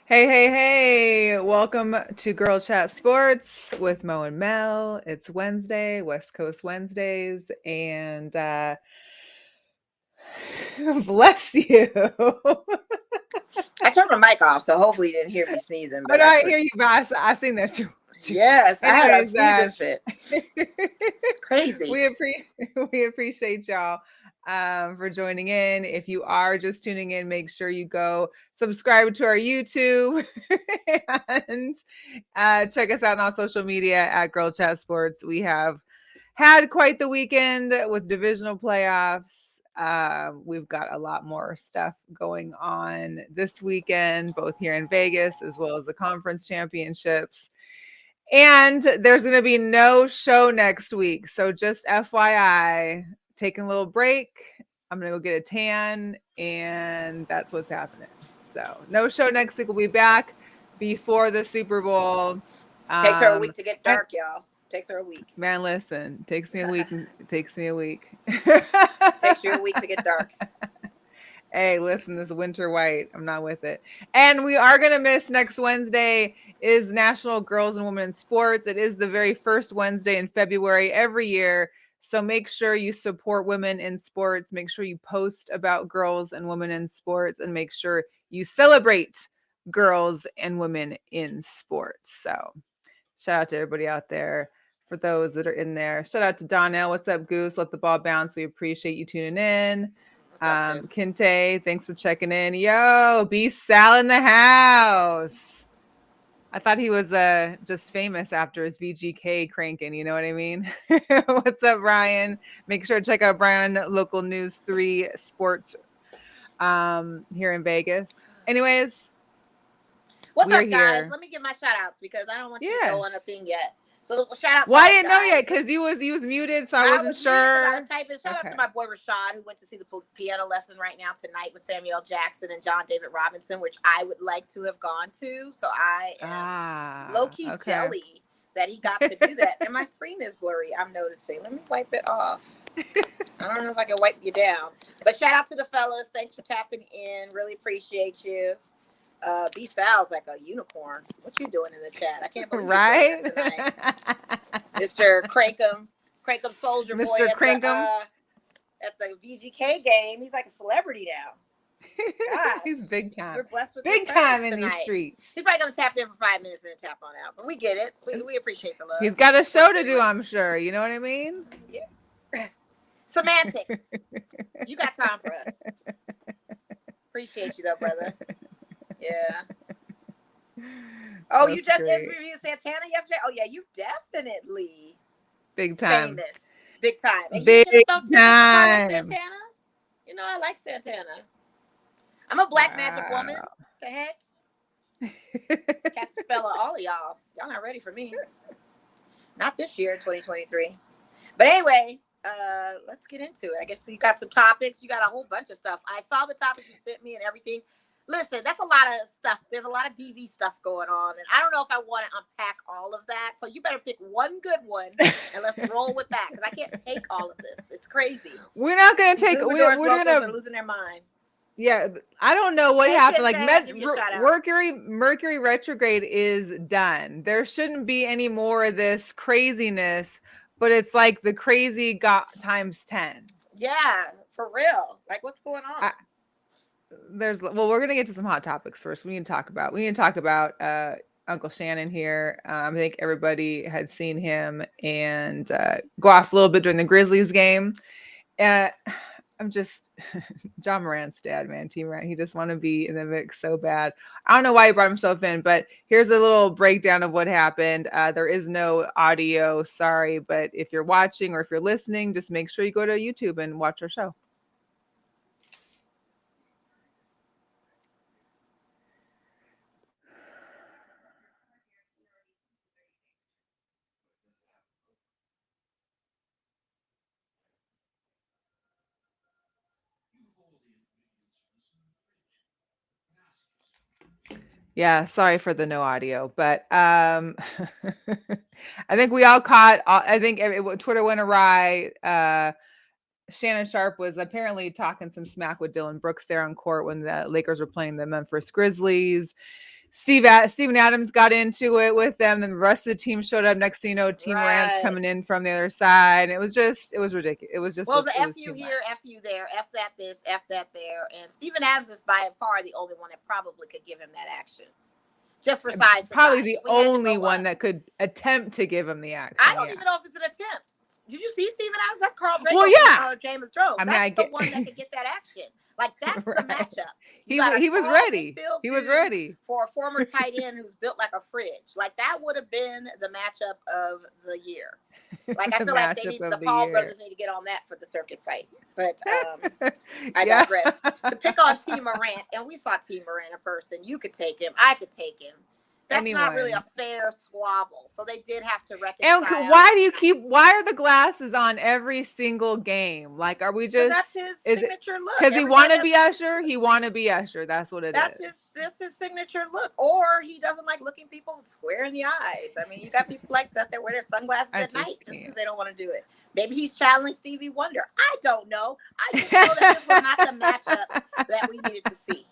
Hey. Welcome to Girl Chat Sports with Mo and Mel. It's Wednesday, West Coast Wednesdays, and bless you. Oh, I turned my mic off, so hopefully you didn't hear me sneezing. no, But I hear you, but I seen that. yes, I had a Anyways, sneezing fit. It's crazy. we appreciate y'all for joining in. If you are just tuning in, make sure you go subscribe to our YouTube and check us out on social media at Girl Chat Sports. We have had quite the weekend with divisional playoffs. We've got a lot more stuff going on this weekend, both here in Vegas as well as the conference championships. And there's going to be no show next week. So just FYI, taking a little break. I'm going to go get a tan, and that's what's happening. So no show next week. We'll be back before the Super Bowl. Takes her a week to get dark, y'all. Takes her a week. Man, listen, takes me a week. Takes you a week to get dark. Hey, listen, this winter white, I'm not with it. And we are going to miss next Wednesday is National Girls and Women in Sports. It is the very first Wednesday in February every year. So make sure you support women in sports. Make sure you post about girls and women in sports, and make sure you celebrate girls and women in sports. So shout out to everybody out there. For those that are in there, shout out to Donnell. What's up, Goose? Let the ball bounce. We appreciate you tuning in. Kinte, thanks for checking in. Yo, B Sal in the house. I thought he was just famous after his VGK cranking, you know what I mean? What's up, Brian? Make sure to check out Brian Local News 3 Sports here in Vegas. Anyways, what's up, guys? Let me give my shout outs because I don't want you to go on a thing yet. So shout out. Well, I didn't know yet because you was muted, so I wasn't sure. I was typing. Shout out to my boy Rashad, who went to see the piano lesson right now tonight with Samuel Jackson and John David Robinson, which I would like to have gone to. So I am low key jelly that he got to do that. And my screen is blurry, I'm noticing. Let me wipe it off. I don't know if I can wipe you down, but shout out to the fellas. Thanks for tapping in. Really appreciate you. B Sal's like a unicorn. What you doing in the chat? I can't believe you're doing this tonight. Mr. Crankum Soldier Boy Mr. Crankum at the VGK game. He's like a celebrity now. God, he's big time. We're blessed with big time in these streets. He's probably gonna tap in for 5 minutes and then tap on out. But we get it. We appreciate the love. He's got a show to do, I'm sure. You know what I mean? Yeah. Semantics. You got time for us. Appreciate you though, brother. Yeah. Oh, that's you just interviewed Santana yesterday? Oh, yeah, you definitely. Big time. Famous. Big time. And big you time. Santana? You know, I like Santana. I'm a black magic woman. What the heck? Can't spell all of y'all. Y'all not ready for me. Not this year, 2023. But anyway, let's get into it. I guess you got some topics. You got a whole bunch of stuff. I saw the topics you sent me and everything. Listen, that's a lot of stuff. There's a lot of DV stuff going on. And I don't know if I want to unpack all of that. So you better pick one good one and let's roll with that. Because I can't take all of this. It's crazy. We're not going to take... We're going to... losing their mind. Yeah, I don't know what happened. Like Mercury Retrograde is done. There shouldn't be any more of this craziness. But it's like the crazy got times 10. Yeah, for real. Like what's going on? We're gonna get to some hot topics first. We need to talk about Uncle Shannon here. I think everybody had seen him and go off a little bit during the Grizzlies game. I'm just John Morant's dad, man. T. Morant. He just want to be in the mix so bad. I don't know why he brought himself in, but here's a little breakdown of what happened. There is no audio, sorry, but if you're watching or if you're listening, just make sure you go to YouTube and watch our show. Yeah, sorry for the no audio, but I think we all caught. I think Twitter went awry. Shannon Sharpe was apparently talking some smack with Dylan Brooks there on court when the Lakers were playing the Memphis Grizzlies. Steven Adams got into it with them, and the rest of the team showed up. Next thing you know, Team Moran's Right. coming in from the other side. It was ridiculous. It was just Well, the it F was you too here, much. F you there, F that this, F that there. And Steven Adams is by far the only one that probably could give him that action. Just for size. Probably for size. the If we had to only go one up. that could attempt to give him the action. I don't even know if it's an attempt. Did you see Steven Adams? That's Carl Draco Well, yeah. from James Jones. I mean, That's the one that could get that action. Like, that's the Right. matchup. He was ready. He was ready. For a former tight end who's built like a fridge. Like, that would have been the matchup of the year. Like, I feel like the Paul brothers need to get on that for the circuit fight. But I digress. To pick on T. Morant, and we saw T. Morant in person. You could take him. I could take him. That's not really a fair squabble. So they did have to reconcile. And why are the glasses on every single game? Like, are we just, that's his signature look. Because he want to be Usher? He want to be Usher. That's what that's his signature look. Or he doesn't like looking people square in the eyes. I mean, you got people like that wear their sunglasses at night just because they don't want to do it. Maybe he's challenging Stevie Wonder. I don't know. I just know that this was not the matchup that we needed to see.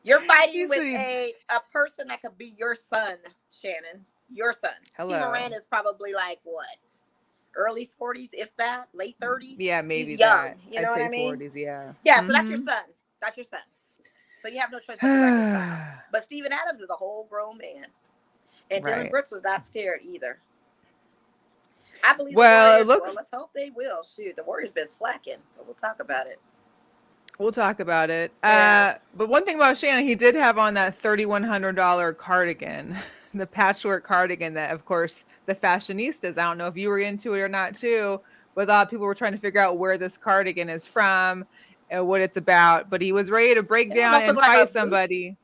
You're fighting with a person that could be your son, Shannon. Your son. Hello. T. Moran is probably like what? Early 40s, if that, late 30s. Yeah, maybe he's young. That. You know what I mean? 40s, yeah. Yeah, so that's your son. That's your son. So you have no choice but to reconcile. But Steven Adams is a whole grown man. And Dylan Brooks was not scared either. I believe the Warriors, let's hope they will. Shoot, the Warriors been slacking, but we'll talk about it. We'll talk about it. Yeah. But one thing about Shannon, he did have on that $3,100 cardigan, the patchwork cardigan that, of course, the fashionistas, I don't know if you were into it or not too, but a lot of people were trying to figure out where this cardigan is from and what it's about. But he was ready to break down and fight somebody.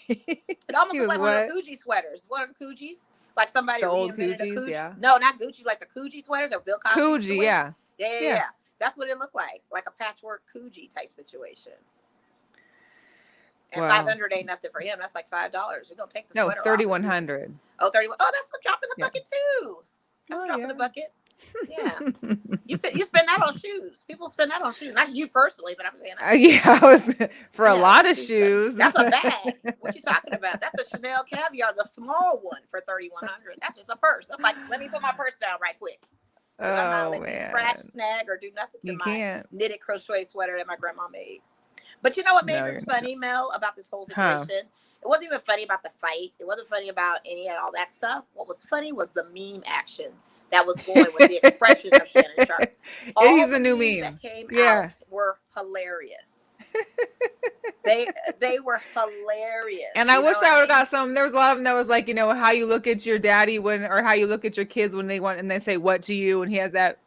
It almost looked like one of the Gucci sweaters. One of the Gucci's. Like somebody reinvented a Gucci. Yeah. No, not Gucci, like the Gucci sweaters or Bill Cosby. Gucci, yeah. Yeah. That's what it looked like a patchwork Coogee type situation. And $500 ain't nothing for him. That's like $5. You're gonna take the sweater. No, $3,100. Oh, 31. Oh, that's a drop in the bucket too. That's a drop in the bucket. Yeah, you spend that on shoes. People spend that on shoes. Not you personally, but I'm saying. I was for a lot of shoes. That's a bag. What you talking about? That's a Chanel Caviar, the small one for $3,100. That's just a purse. That's like, let me put my purse down right quick. I'm not letting you scratch, snag, or do nothing to my knitted crochet sweater that my grandma made. But you know what made this funny, Mel, about this whole situation? It wasn't even funny about the fight. It wasn't funny about any of all that stuff. What was funny was the meme action that was going with the expression of Shannon Sharp. All He's a new meme that came out were hilarious. They were hilarious. And I wish I would have got some. There was a lot of them that was like, how you look at your daddy or how you look at your kids when they say what to you, and he has that.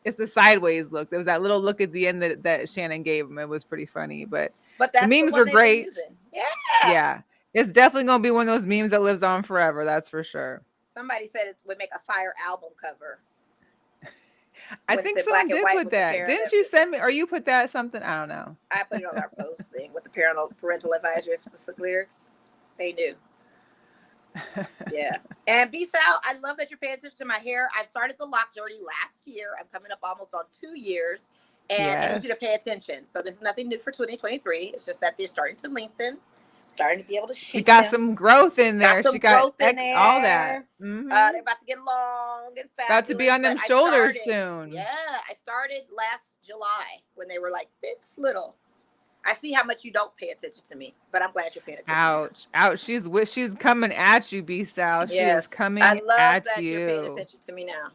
It's the sideways look. There was that little look at the end that Shannon gave him. It was pretty funny, but the memes were great. Yeah, it's definitely gonna be one of those memes that lives on forever. That's for sure. Somebody said it would make a fire album cover. I think someone did put that. Didn't you send me, or you put that something? I don't know. I put it on our post thing with the parental advisory explicit lyrics. They knew. Yeah. And B-Sal, I love that you're paying attention to my hair. I started the lock journey last year. I'm coming up almost on 2 years. And I need you to pay attention. So this is nothing new for 2023. It's just that they're starting to lengthen. Starting to be able to shape. She got some growth in there. She got all that. Mm-hmm. They're about to get long and fast. About to be on them shoulders soon. Yeah, I started last July when they were like this little. I see how much you don't pay attention to me, but I'm glad you're paying attention. Ouch! She's coming at you, B-Sal. She is coming at you. I love that you're paying attention to me now.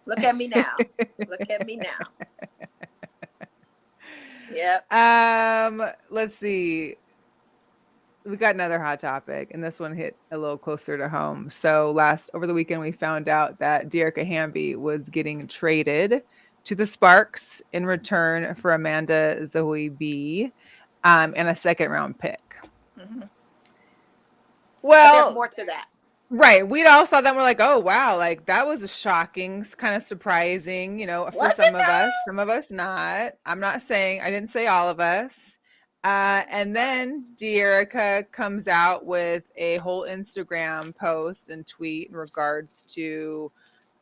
Look at me now. Look at me now. Yep. Let's see. We got another hot topic, and this one hit a little closer to home. So over the weekend, we found out that Dearica Hamby was getting traded to the Sparks in return for Amanda Zoe B and a second-round pick. Mm-hmm. Well, but there's more to that. Right. We'd all saw that and we're like, oh, wow, like that was a shocking, kind of surprising, for some of us. Some of us not. I didn't say all of us. And then Dearica comes out with a whole Instagram post and tweet in regards to,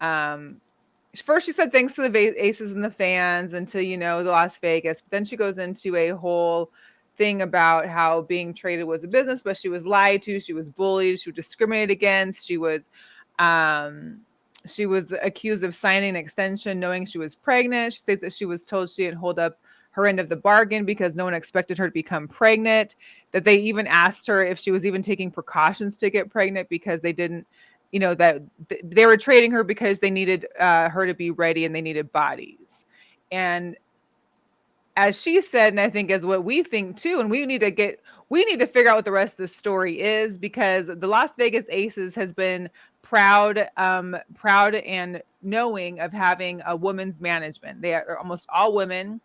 first she said thanks to the Aces and the fans and to, the Las Vegas. But then she goes into a whole thing about how being traded was a business, but she was lied to, she was bullied, she was discriminated against, she was accused of signing an extension knowing she was pregnant. She states that she was told she didn't hold up her end of the bargain because no one expected her to become pregnant, that they even asked her if she was even taking precautions to get pregnant because they didn't, that they were trading her because they needed her to be ready and they needed bodies. And as she said, and I think as what we think too, and we need to figure out what the rest of the story is, because the Las Vegas Aces has been proud and knowing of having a women's management. They are almost all women.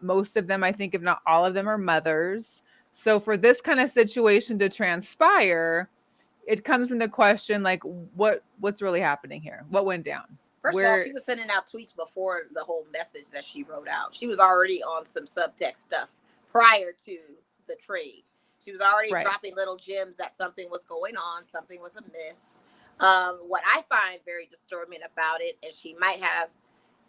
Most of them, I think, if not all of them, are mothers. So for this kind of situation to transpire, it comes into question, like, what's really happening here? What went down? First of all, she was sending out tweets before the whole message that she wrote out. She was already on some subtext stuff prior to the trade. She was already dropping little gems that something was going on, something was amiss. What I find very disturbing about it, and she might have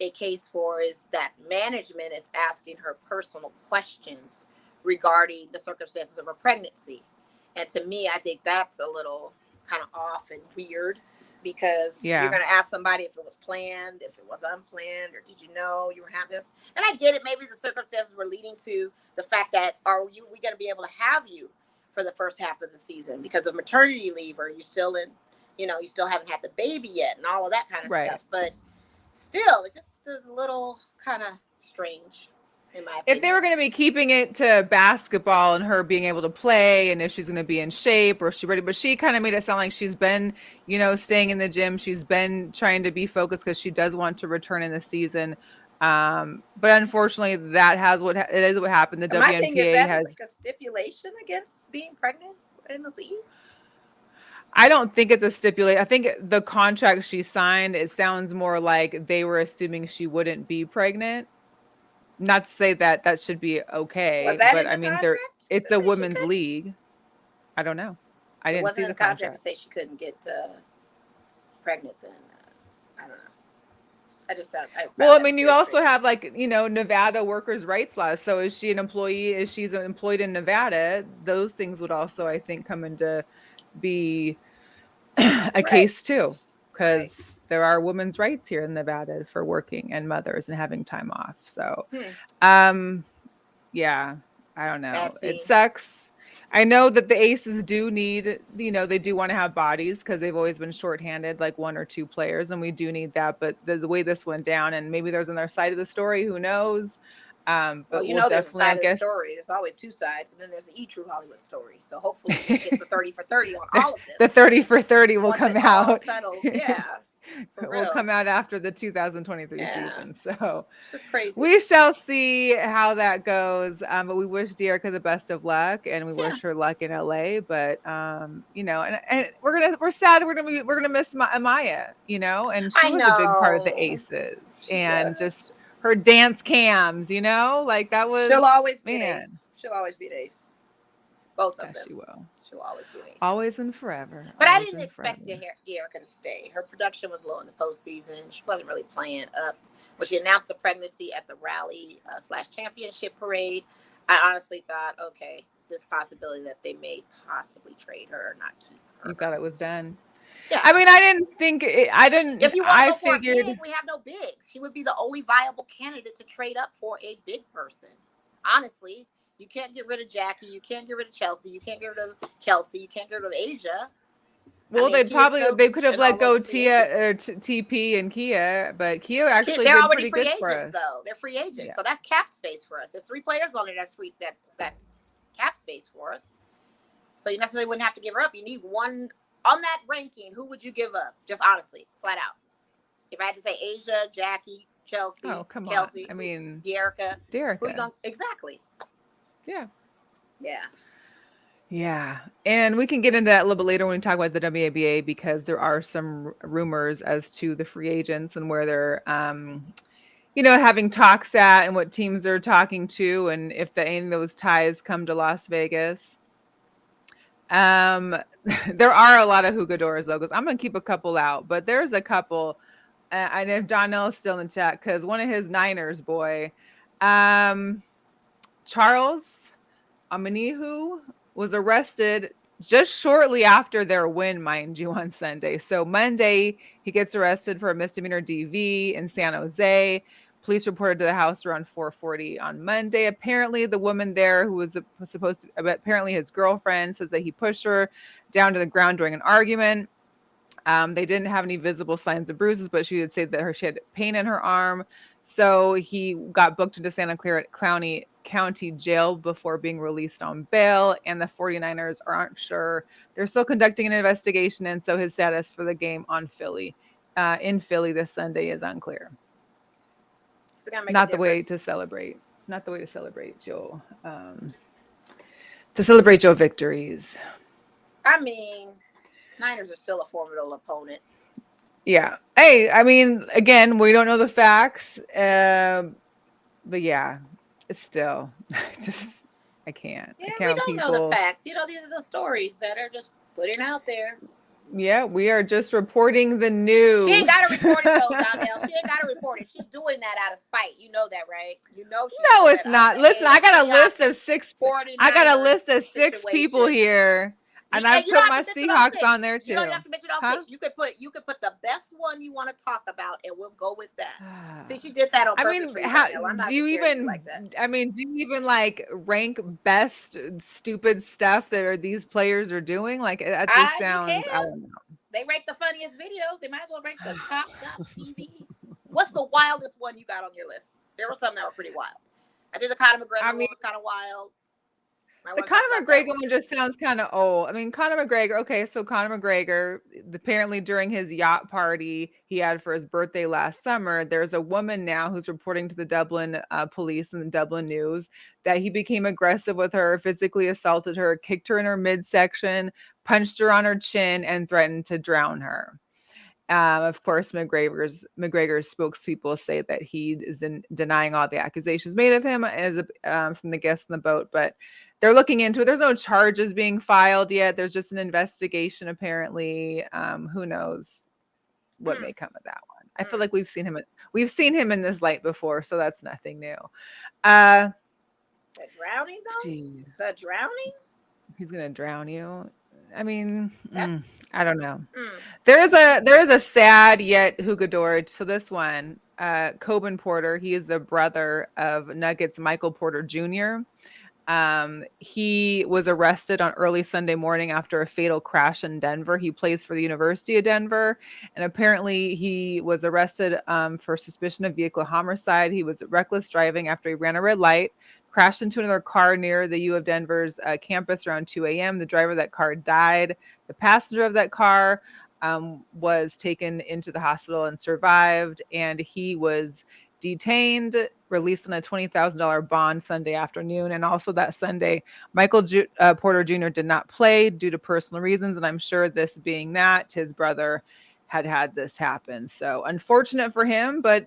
a case for, is that management is asking her personal questions regarding the circumstances of her pregnancy. And to me, I think that's a little kind of off and weird, because you're going to ask somebody if it was planned, if it was unplanned, or did you know you were having this? And I get it. Maybe the circumstances were leading to the fact that, we going to be able to have you for the first half of the season because of maternity leave, or you still in, you still haven't had the baby yet and all of that kind of stuff. But still, it just is a little kind of strange. If they were going to be keeping it to basketball and her being able to play, and if she's going to be in shape or she's ready, but she kind of made it sound like she's been, staying in the gym. She's been trying to be focused because she does want to return in the season. But unfortunately, it is what happened. The WNBA has like a stipulation against being pregnant in the league. I don't think it's a stipulation. I think the contract she signed, it sounds more like they were assuming she wouldn't be pregnant. Not to say that should be okay, but I mean, it's a women's league. I don't know. I didn't see the contract. To say she couldn't get pregnant then. I don't know. I just thought. Well, I mean, you also have Nevada workers' rights laws. So is she an employee? Is she's employed in Nevada? Those things would also, I think, come into be a case too, because there are women's rights here in Nevada for working and mothers and having time off. So, yeah, I don't know. It sucks. I know that the Aces do need, they do want to have bodies because they've always been shorthanded, like one or two players, and we do need that. But the way this went down, and maybe there's another side of the story, who knows? But we'll there's a side of the story. There's always two sides, and then there's the true Hollywood story. So hopefully we get the 30 for 30 on all of this. The 30 for 30 will come out. Settles. Yeah. Will come out after the 2023 season. So it's crazy. We shall see how that goes. But we wish Dearica the best of luck, and we wish her luck in LA. But and we're sad. We're gonna miss Maya. And she was a big part of the Aces, and just her dance cams. Like that was. She'll always be an ace. She'll always be an ace. Both of them. She will. She'll always be an ace. Always and forever. But I didn't expect Dearica to stay. Her production was low in the postseason. She wasn't really playing up. When she announced the pregnancy at the rally / championship parade, I honestly thought, okay, this possibility that they may possibly trade her or not keep her. You thought it was done. Yeah. I mean, I didn't think I didn't. If you want to go for a big, we have no bigs. She would be the only viable candidate to trade up for a big person. Honestly, you can't get rid of Jackie. You can't get rid of Chelsea. You can't get rid of Kelsey. You can't get rid of Asia. Well, they could have let go Tia or TP and Kia, but Kia actually they're did already pretty free good agents, for us. though. They're free agents, so that's cap space for us. There's 3 players on it. That's free. That's cap space for us. So you necessarily wouldn't have to give her up. You need one on that ranking. Who would you give up? Just honestly, flat out. If I had to say Asia, Jackie, Chelsea, Kelsey, I mean, Dearica. Exactly. Yeah. Yeah. Yeah. And we can get into that a little bit later when we talk about the WNBA, because there are some rumors as to the free agents and where they're, having talks at and what teams they're talking to, and if any of those ties come to Las Vegas. There are a lot of Jugadores Locos. I'm going to keep a couple out, but there's a couple. I know Donnell's still in chat, because one of his Niners boy, Charles, Amanihu was arrested just shortly after their win, mind you, on Sunday. So Monday, he gets arrested for a misdemeanor DV in San Jose. Police reported to the house around 4:40 on Monday. Apparently, the woman there, who was supposed to, apparently his girlfriend, says that he pushed her down to the ground during an argument. They didn't have any visible signs of bruises, but she did say that she had pain in her arm. So he got booked into Santa Clara County Jail before being released on bail. And the 49ers aren't sure. They're still conducting an investigation. And so his status for the game in Philly this Sunday is unclear. Not the way to celebrate. Not the way to celebrate Joe. To celebrate Joe victories. I mean, Niners are still a formidable opponent. Yeah. Hey, I mean, again, we don't know the facts, but yeah, it's still just I can't. Yeah, I can't we don't know the facts. You know, these are the stories that are just putting out there. Yeah, we are just reporting the news. She ain't got to report it though, Donnell. She ain't got to report it. She's doing that out of spite. You know that, right? You know. No, it's not. Listen, I got a list of six. I got a list of six people here. And I put my Seahawks on there too. You don't have to mention all six. You could put the best one you want to talk about, and we'll go with that. See, she did that on purpose. Do you even like that? I mean, do you even like rank best stupid stuff that these players are doing? Like it just sounds. I don't know. They rank the funniest videos. They might as well rank the top TVs. What's the wildest one you got on your list? There were some that were pretty wild. I think the Conor McGregor one was kind of wild. The Conor McGregor one just sounds kind of old. I mean, Conor McGregor. Okay, so Conor McGregor, apparently during his yacht party he had for his birthday last summer, there's a woman now who's reporting to the Dublin police and the Dublin News that he became aggressive with her, physically assaulted her, kicked her in her midsection, punched her on her chin, and threatened to drown her. Of course, McGregor's spokespeople say that he is denying all the accusations made of him as from the guests in the boat, but they're looking into it. There's no charges being filed yet. There's just an investigation, apparently. Who knows what may come of that one? I feel like we've seen him in this light before, so that's nothing new. The drowning, though. Geez. The drowning. He's gonna drown you. I mean, I don't know. There is a sad yet Jugador. So this one, Coben Porter, he is the brother of Nuggets Michael Porter Jr. He was arrested on early Sunday morning after a fatal crash in Denver. He plays for the University of Denver, and apparently he was arrested for suspicion of vehicle homicide. He was reckless driving after he ran a red light, crashed into another car near the U of Denver's campus around 2 a.m. The driver of that car died. The passenger of that car was taken into the hospital and survived, and he was detained, released on a $20,000 bond Sunday afternoon. And also that Sunday, Michael Porter Jr. did not play due to personal reasons. And I'm sure this being that his brother had this happen. So unfortunate for him, but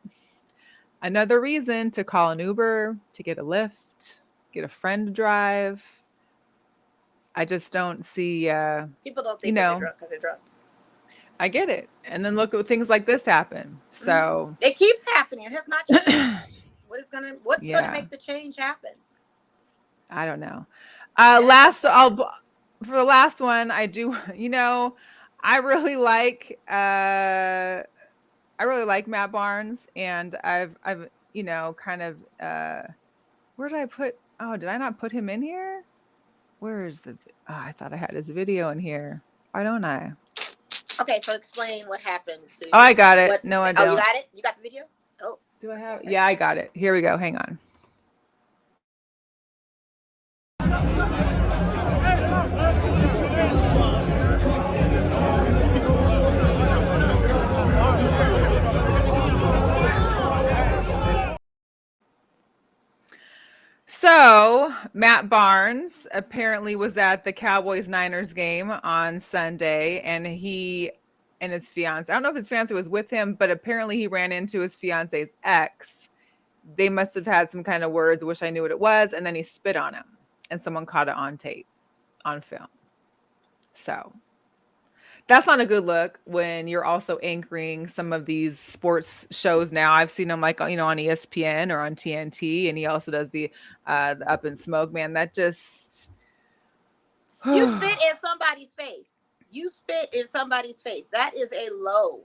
another reason to call an Uber, to get a Lyft, get a friend to drive. I just don't see people don't think they're drunk because they're drunk. I get it. And then look at things like this happen. So it keeps happening. It has not changed. What's gonna make the change happen? I don't know. For the last one, I do, I really like Matt Barnes, and I've kind of where did I put did I not put him in here? Where is I thought I had his video in here. Why don't I? Okay, so explain what happened to you. I got it. No, I don't. Oh, you got it? You got the video? Oh. Do I have? Yeah, I got it. Here we go. Hang on. So Matt Barnes apparently was at the Cowboys-Niners game on Sunday, and he and his fiance, I don't know if his fiance was with him, but apparently he ran into his fiance's ex. They must have had some kind of words, wish I knew what it was, and then he spit on him, and someone caught it on tape, on film. So That's not a good look when you're also anchoring some of these sports shows now. I've seen him like, on ESPN or on TNT, and he also does the Up in Smoke. Man, that just You spit in somebody's face. You spit in somebody's face. That is a low.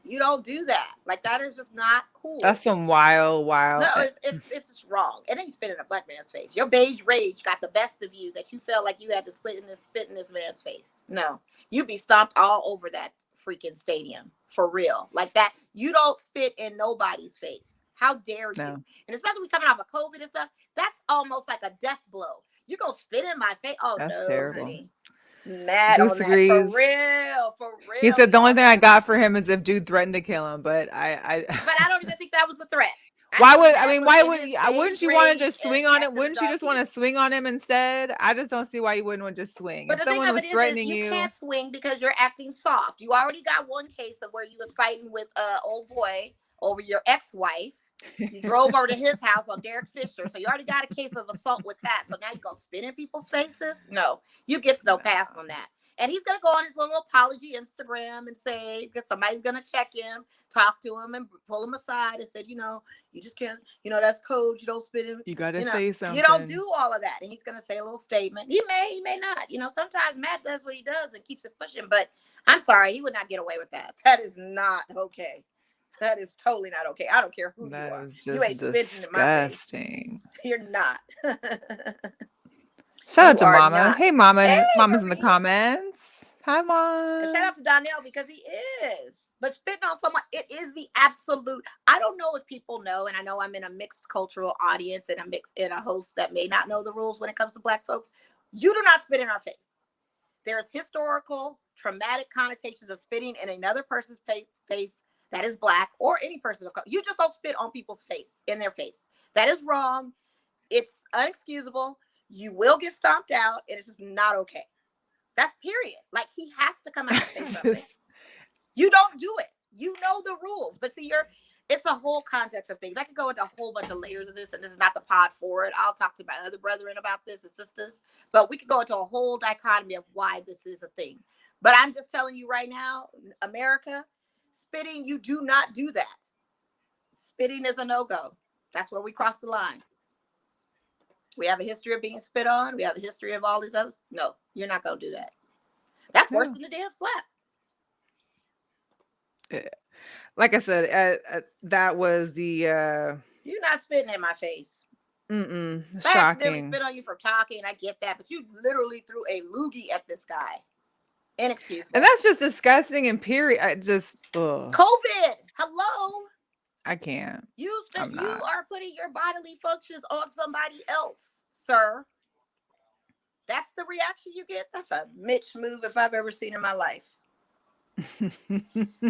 You don't do that. Like, that is just not cool. That's some wild. No, it's just wrong. It ain't spit in a black man's face. Your beige rage got the best of you that you felt like you had to spit in this man's face. No, you be stomped all over that freaking stadium for real. Like that. You don't spit in nobody's face. How dare you? No. And especially we coming off of COVID and stuff. That's almost like a death blow. You gonna spit in my face? Oh, that's no, terrible. Honey. Mad disagrees. On that. For real. He said the only thing I got for him is if dude threatened to kill him, but I don't even think that was a threat. Wouldn't you want to just swing on it? Wouldn't you just want to swing on him instead? I just don't see why you wouldn't want to just swing. But if someone was threatening you can't swing because you're acting soft. You already got one case of where you was fighting with old boy over your ex-wife. You drove over to his house on Derek Fisher, so you already got a case of assault with that. So now you're gonna spit in people's faces? No, you get no pass on that. And he's gonna go on his little apology Instagram and say, because somebody's gonna check him, talk to him, and pull him aside and said, you just can't, that's code. You don't spit in. You gotta say something. You don't do all of that. And he's gonna say a little statement. He may not. Sometimes Matt does what he does and keeps it pushing. But I'm sorry, he would not get away with that. That is not okay. That is totally not okay. I don't care who that you are. Is just you ain't disgusting. You're not. Shout out to Mama. Not. Hey, Mama. Hey, Mama's in the comments. Hi, Mom. And shout out to Donnell because he is. But spitting on someone, it is the absolute. I don't know if people know, and I know I'm in a mixed cultural audience and a host that may not know the rules when it comes to Black folks. You do not spit in our face. There's historical, traumatic connotations of spitting in another person's face that is Black or any person of color. You just don't spit on people's face, in their face. That is wrong. It's unexcusable. You will get stomped out. And it's just not okay. That's period. Like, he has to come out and say something. You don't do it. You know the rules. But see, it's a whole context of things. I could go into a whole bunch of layers of this, and this is not the pod for it. I'll talk to my other brethren about this and sisters. But we could go into a whole dichotomy of why this is a thing. But I'm just telling you right now, America, spitting, you do not do that. Spitting is a no-go. That's where we cross the line. We have a history of being spit on. We have a history of all these others. No, you're not going to do that. That's worse than a damn slap. Like I said, that was the... You're not spitting in my face. Shocking. I accidentally spit on you for talking. I get that. But you literally threw a loogie at this guy. Inexcusable. And that's just disgusting and period. I just... Ugh. COVID. Hello. I can't. You are putting your bodily functions on somebody else, sir. That's the reaction you get. That's a Mitch move if I've ever seen in my life.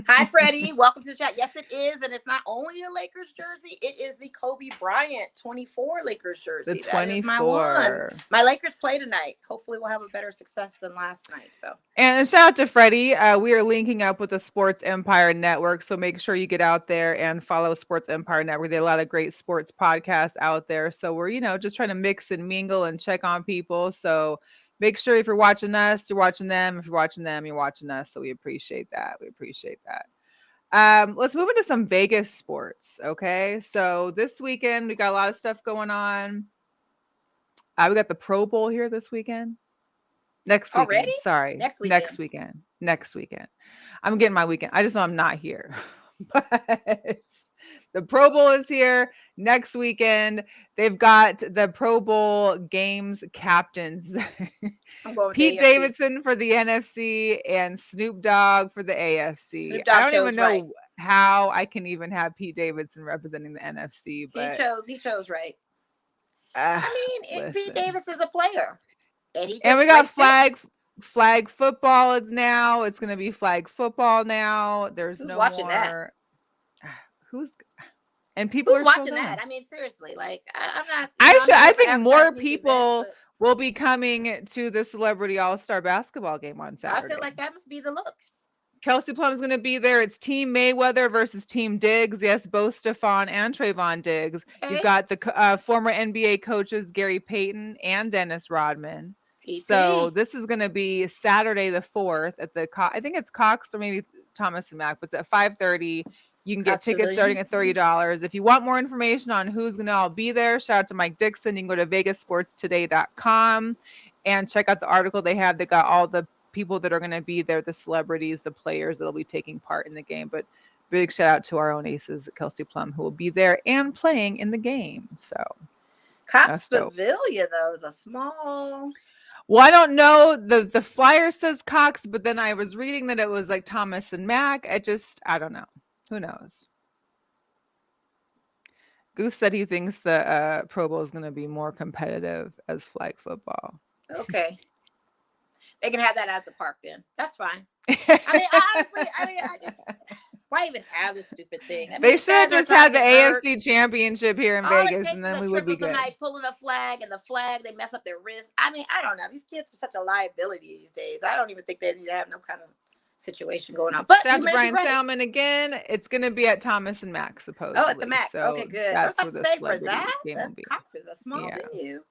Hi, Freddie. Welcome to the chat. Yes, it is. And it's not only a Lakers jersey. It is the Kobe Bryant 24 Lakers jersey. The 24. My Lakers play tonight. Hopefully we'll have a better success than last night. And shout out to Freddie. We are linking up with the Sports Empire Network. So make sure you get out there and follow Sports Empire Network. There are a lot of great sports podcasts out there. So we're, just trying to mix and mingle and check on people. So make sure if you're watching us, you're watching them. If you're watching them, you're watching us. So we appreciate that. Let's move into some Vegas sports. Okay. So this weekend, we got a lot of stuff going on. We got the Pro Bowl here this weekend. Next weekend. Already? Sorry. Next weekend. I'm getting my weekend. I just know I'm not here. But the Pro Bowl is here next weekend. They've got the Pro Bowl games captains. Pete Davidson for the NFC and Snoop Dogg for the AFC. I don't even know how I can even have Pete Davidson representing the NFC. But he chose right. Pete Davis is a player. And we got flag football now. It's going to be flag football now. There's no watching more. Who's people are watching that? Seriously, I'm not. I think more people will be coming to the Celebrity All-Star basketball game on Saturday. I feel like that must be the look. Kelsey Plum is going to be there. It's Team Mayweather versus Team Diggs. Yes, both Stephon and Trayvon Diggs. Okay. You've got the former NBA coaches Gary Payton and Dennis Rodman. So this is going to be Saturday the 4th at the I think it's Cox or maybe Thomas and Mack, but it's at 5:30. You can get tickets starting at $30. If you want more information on who's going to all be there, shout out to Mike Dixon. You can go to vegasportstoday.com and check out the article they have. They got all the people that are going to be there, the celebrities, the players that'll be taking part in the game. But big shout out to our own Aces, Kelsey Plum, who will be there and playing in the game. So Cox Pavilion, though, is a small. Well, I don't know. The flyer says Cox, but then I was reading that it was like Thomas and Mack. I don't know. Who knows? Goose said he thinks the Pro Bowl is going to be more competitive as flag football. Okay. They can have that at the park then. That's fine. I mean, honestly, I just... Why even have this stupid thing? I mean, they should have just had the AFC Championship here in Vegas, and then we would be good. Somebody pulling a flag, and the flag, they mess up their wrist. I mean, I don't know. These kids are such a liability these days. I don't even think they need to have no kind of situation going on. But shout out to Brian Salmon again. It's going to be at Thomas and Mack, supposedly. Oh, at the Mack. So okay, good. That's I was about to say for that. Cox is a small venue.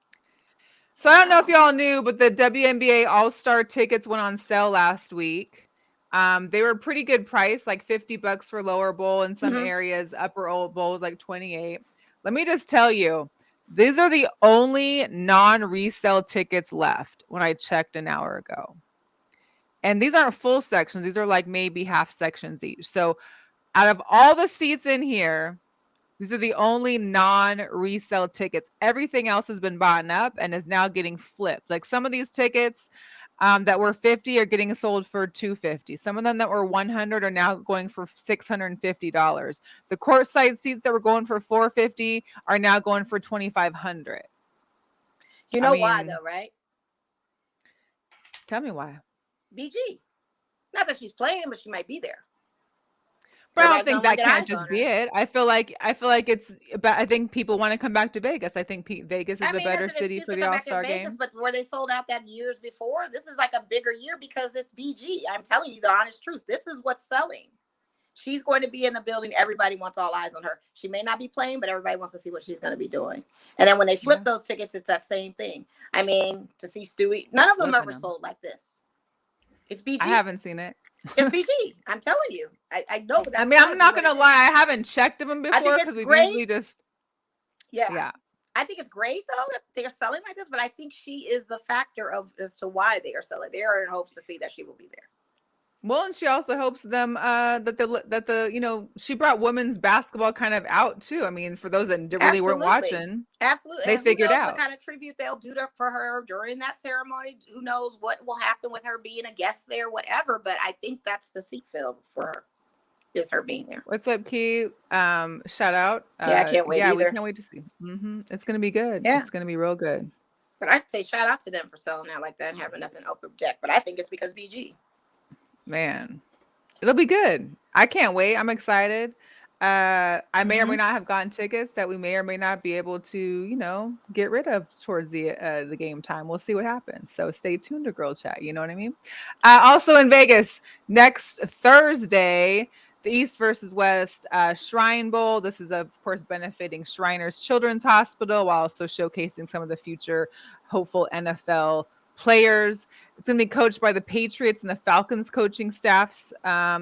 So I don't know if y'all knew, but the WNBA All-Star tickets went on sale last week. They were a pretty good price, like $50 for lower bowl in some areas. Upper old bowl is like $28. Let me just tell you, these are the only non-resale tickets left when I checked an hour ago. And these aren't full sections. These are like maybe half sections each. So out of all the seats in here, these are the only non-resale tickets. Everything else has been bought up and is now getting flipped. Like some of these tickets that were $50 are getting sold for $250. Some of them that were $100 are now going for $650. The courtside seats that were going for $450 are now going for $2,500. You know why though, right? Tell me why. BG. Not that she's playing, but she might be there. But I don't think that can't just be it. I feel like it's about. I think people want to come back to Vegas. I think Vegas is a better city for the All-Star game. But were they sold out that years before? This is like a bigger year because it's BG. I'm telling you the honest truth. This is what's selling. She's going to be in the building. Everybody wants all eyes on her. She may not be playing, but everybody wants to see what she's going to be doing. And then when they flip those tickets, it's that same thing. I mean, to see Stewie, none of them ever sold like this. It's BG. I haven't seen it. It's BG. I'm telling you. I know. I mean, I'm not gonna lie. I haven't checked them before because we usually just. Yeah. I think it's great though that they're selling like this, but I think she is the factor as to why they are selling. They are in hopes to see that she will be there. Well, and she also hopes them that she brought women's basketball kind of out too. I mean, for those that really weren't watching, absolutely, they figured out what kind of tribute they'll do for her during that ceremony. Who knows what will happen with her being a guest there, whatever. But I think that's the seat fill for her, is her being there. What's up, Key? Shout out. I can't wait. We can't wait to see. It's gonna be good. Yeah. It's gonna be real good. But I say shout out to them for selling out like that and having nothing open deck. But I think it's because BG. Man, it'll be good. I can't wait. I'm excited. I may or may not have gotten tickets that we may or may not be able to, get rid of towards the game time. We'll see what happens. So stay tuned to Girl Chat. You know what I mean? Also in Vegas next Thursday, the East versus West Shrine Bowl. This is, of course, benefiting Shriners Children's Hospital while also showcasing some of the future hopeful NFL players. It's going to be coached by the Patriots and the Falcons coaching staffs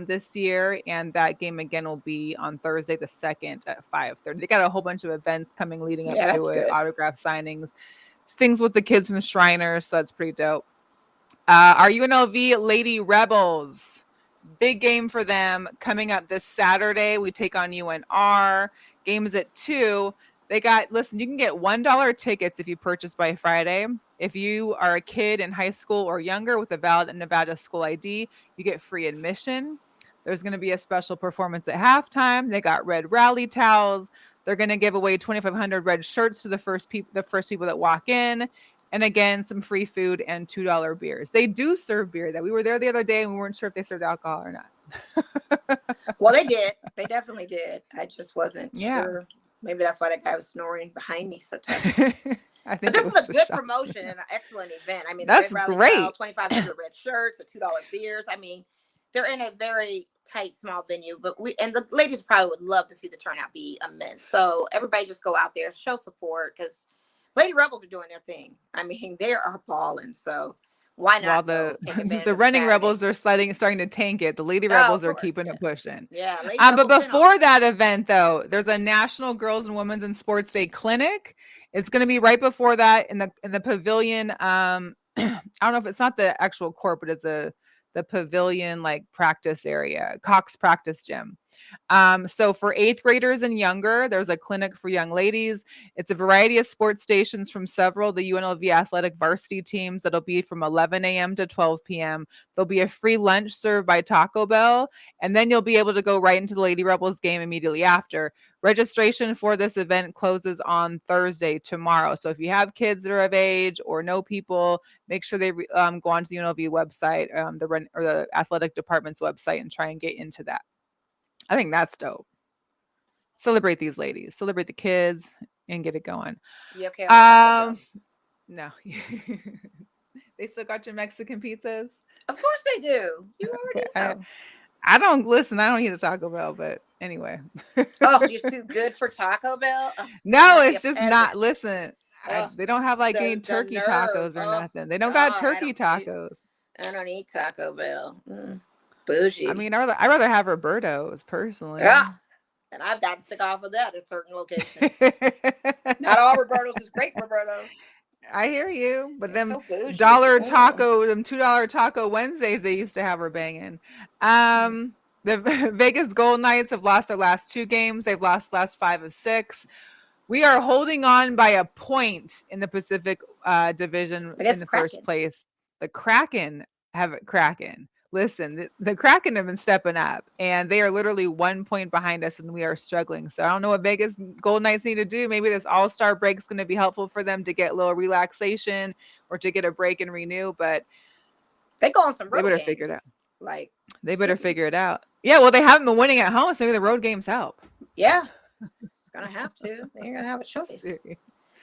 this year. And that game again will be on Thursday the 2nd at 5:30. They got a whole bunch of events coming leading up to it. Good. Autograph signings, things with the kids from the Shriners. So that's pretty dope. Our UNLV Lady Rebels, big game for them coming up this Saturday. We take on UNR. Game is at 2. You can get $1 tickets if you purchase by Friday. If you are a kid in high school or younger with a valid Nevada school ID, you get free admission. There's going to be a special performance at halftime. They got red rally towels. They're going to give away 2,500 red shirts to the first people that walk in. And again, some free food and $2 beers. They do serve beer. That we were there the other day and we weren't sure if they served alcohol or not. Well, they did. They definitely did. I just wasn't sure. Maybe that's why that guy was snoring behind me so tough. But this is a good promotion and an excellent event. I mean, that's great. 2,500 red shirts, $2 beers. I mean, they're in a very tight, small venue. But the ladies probably would love to see the turnout be immense. So everybody just go out there, show support, because Lady Rebels are doing their thing. I mean, they are balling. So why While not go take advantage the of the running Saturday? rebels are starting to tank it. The Lady Oh, Rebels of are course. keeping it pushing. Yeah, Lady But Rebels been on. before that event, though, there's a National Girls and Women's in Sports Day clinic. It's going to be right before that in the pavilion. I don't know if it's not the actual court, but it's the pavilion like practice area, Cox practice gym. So for 8th graders and younger, there's a clinic for young ladies. It's a variety of sports stations from several of the UNLV athletic varsity teams that'll be from 11 a.m. to 12 p.m. There'll be a free lunch served by Taco Bell, and then you'll be able to go right into the Lady Rebels game immediately after. Registration for this event closes on Thursday, tomorrow. So if you have kids that are of age or know people, make sure they go onto the UNLV website, the athletic department's website, and try and get into that. I think that's dope. Celebrate these ladies, celebrate the kids, and get it going. You okay? No. They still got your Mexican pizzas? Of course they do. You already know. I don't listen. I don't eat a Taco Bell, but anyway. Oh, you're too good for Taco Bell? Oh, no, it's just not. Listen, they don't have like any turkey nerve. tacos or nothing. They don't got turkey tacos. I don't eat Taco Bell. Bougie. I mean, I'd rather have Roberto's personally. Yeah. And I've gotten sick off of that at certain locations. Not all Roberto's is great Roberto's. I hear you, but them so dollar taco, them $2 taco Wednesdays they used to have were banging. The Vegas Golden Knights have lost their last 2 games. They've lost the last 5 of 6. We are holding on by a point in the Pacific Division in the first place. The Kraken have it cracking. Listen, the Kraken have been stepping up, and they are literally 1 point behind us, and we are struggling. So I don't know what Vegas Golden Knights need to do. Maybe this All-Star break is going to be helpful for them to get a little relaxation or to get a break and renew. But they go on some road They better games. figure it out. Like they better figure it out. Yeah, well, they haven't been winning at home, so maybe the road games help. Yeah, it's gonna have to. They're gonna have a choice.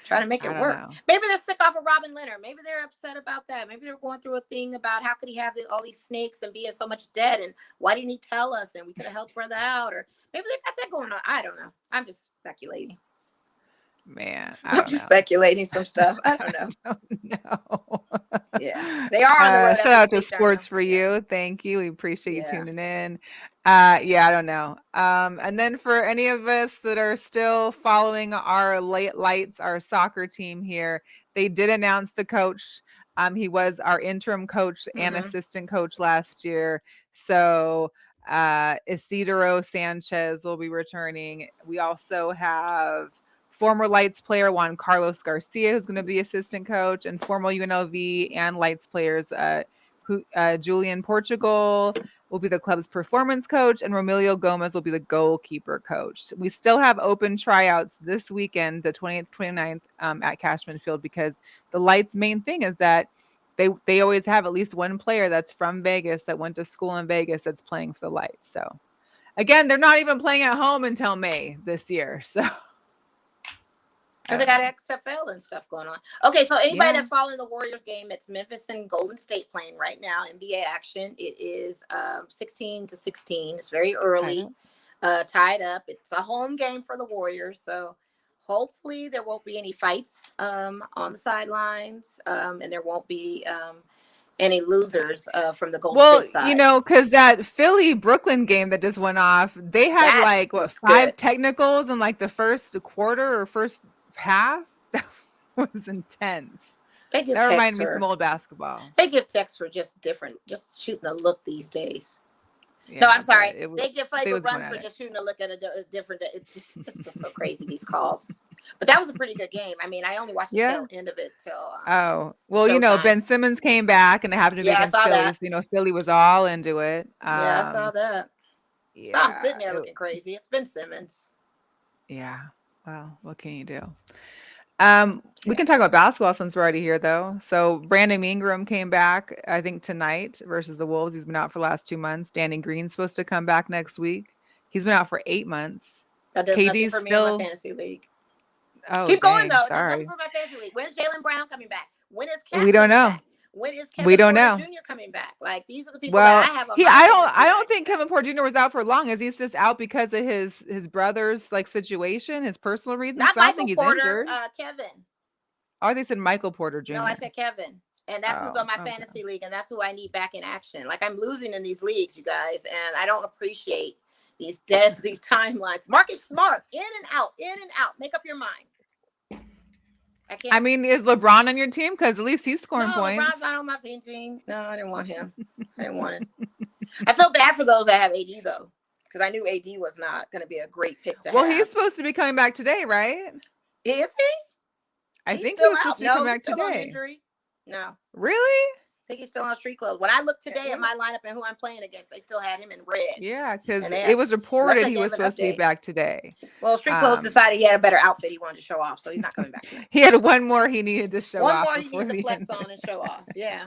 Try to make it work. Maybe they're sick off of Robin Leonard. Maybe they're upset about that. Maybe they're going through a thing about how could he have all these snakes and be in so much debt, and why didn't he tell us, and we could have helped brother out, or maybe they got that going on. I don't know. I'm just speculating. Man, I'm just speculating some stuff. I don't know. No. Yeah, they are on the road. Shout out to Sports for You. Thank you. We appreciate you tuning in. I don't know. And then for any of us that are still following our lights, our soccer team here, they did announce the coach. He was our interim coach and assistant coach last year. So Isidro Sanchez will be returning. We also have former Lights player Juan Carlos Garcia, who's going to be assistant coach, and former UNLV and Lights players Julian Portugal will be the club's performance coach, and Romelio Gomez will be the goalkeeper coach. We still have open tryouts this weekend, the 28th, 29th at Cashman Field, because the Lights' main thing is that they always have at least one player that's from Vegas that went to school in Vegas that's playing for the Lights. So again, they're not even playing at home until May this year. So because they got XFL and stuff going on. Okay, so anybody that's following the Warriors game, it's Memphis and Golden State playing right now. NBA action. It is 16-16. It's very early, tied up. It's a home game for the Warriors, so hopefully there won't be any fights on the sidelines, and there won't be any losers from the Golden State side. You know, because that Philly Brooklyn game that just went off, they had 5 technicals in like the first quarter or first half. That was intense. That reminded me of some old basketball. They give techs for just shooting a look these days. No, I'm sorry. They give flavor runs for just shooting a look at a different. It's just so crazy, these calls. But that was a pretty good game. I mean, I only watched the tail end of it till. Ben Simmons came back and it happened to be against Philly. That. So, Philly was all into it. I saw that. So I'm sitting there looking crazy. It's Ben Simmons. Yeah. Well, what can you do? We can talk about basketball since we're already here, though. So Brandon Ingram came back, I think, tonight versus the Wolves. He's been out for the last 2 months. Danny Green's supposed to come back next week. He's been out for 8 months. That does nothing for me in my fantasy league. Oh, keep going though. Sorry. For my fantasy league. When is Jaylen Brown coming back? When is Cat we don't know. Back? When is Kevin Porter Jr. coming back? Like, these are the people that I have. I don't think Kevin Porter Jr. was out for long. Is he just out because of his brother's situation, his personal reasons? Not Michael Porter, Kevin. Oh, they said Michael Porter Jr. No, I said Kevin. And that's who's on my fantasy league, and that's who I need back in action. Like, I'm losing in these leagues, you guys, and I don't appreciate these timelines. Marcus Smart, in and out, in and out. Make up your mind. I mean, is LeBron on your team? Because at least he's scoring points. LeBron's not on my team. No, I didn't want him. I didn't want it. I feel bad for those that have AD, though, because I knew AD was not going to be a great pick to have. Well, he's supposed to be coming back today, right? Is he? I think he was supposed to be coming back today. On injury. No. Really? I think he's still on street clothes. When I looked today at my lineup and who I'm playing against, they still had him in red. Yeah, because it was reported he was supposed to be back today. Well, street clothes decided he had a better outfit he wanted to show off, so he's not coming back tonight. He had one more he needed to show off. One more he needed to flex on and show off. Yeah.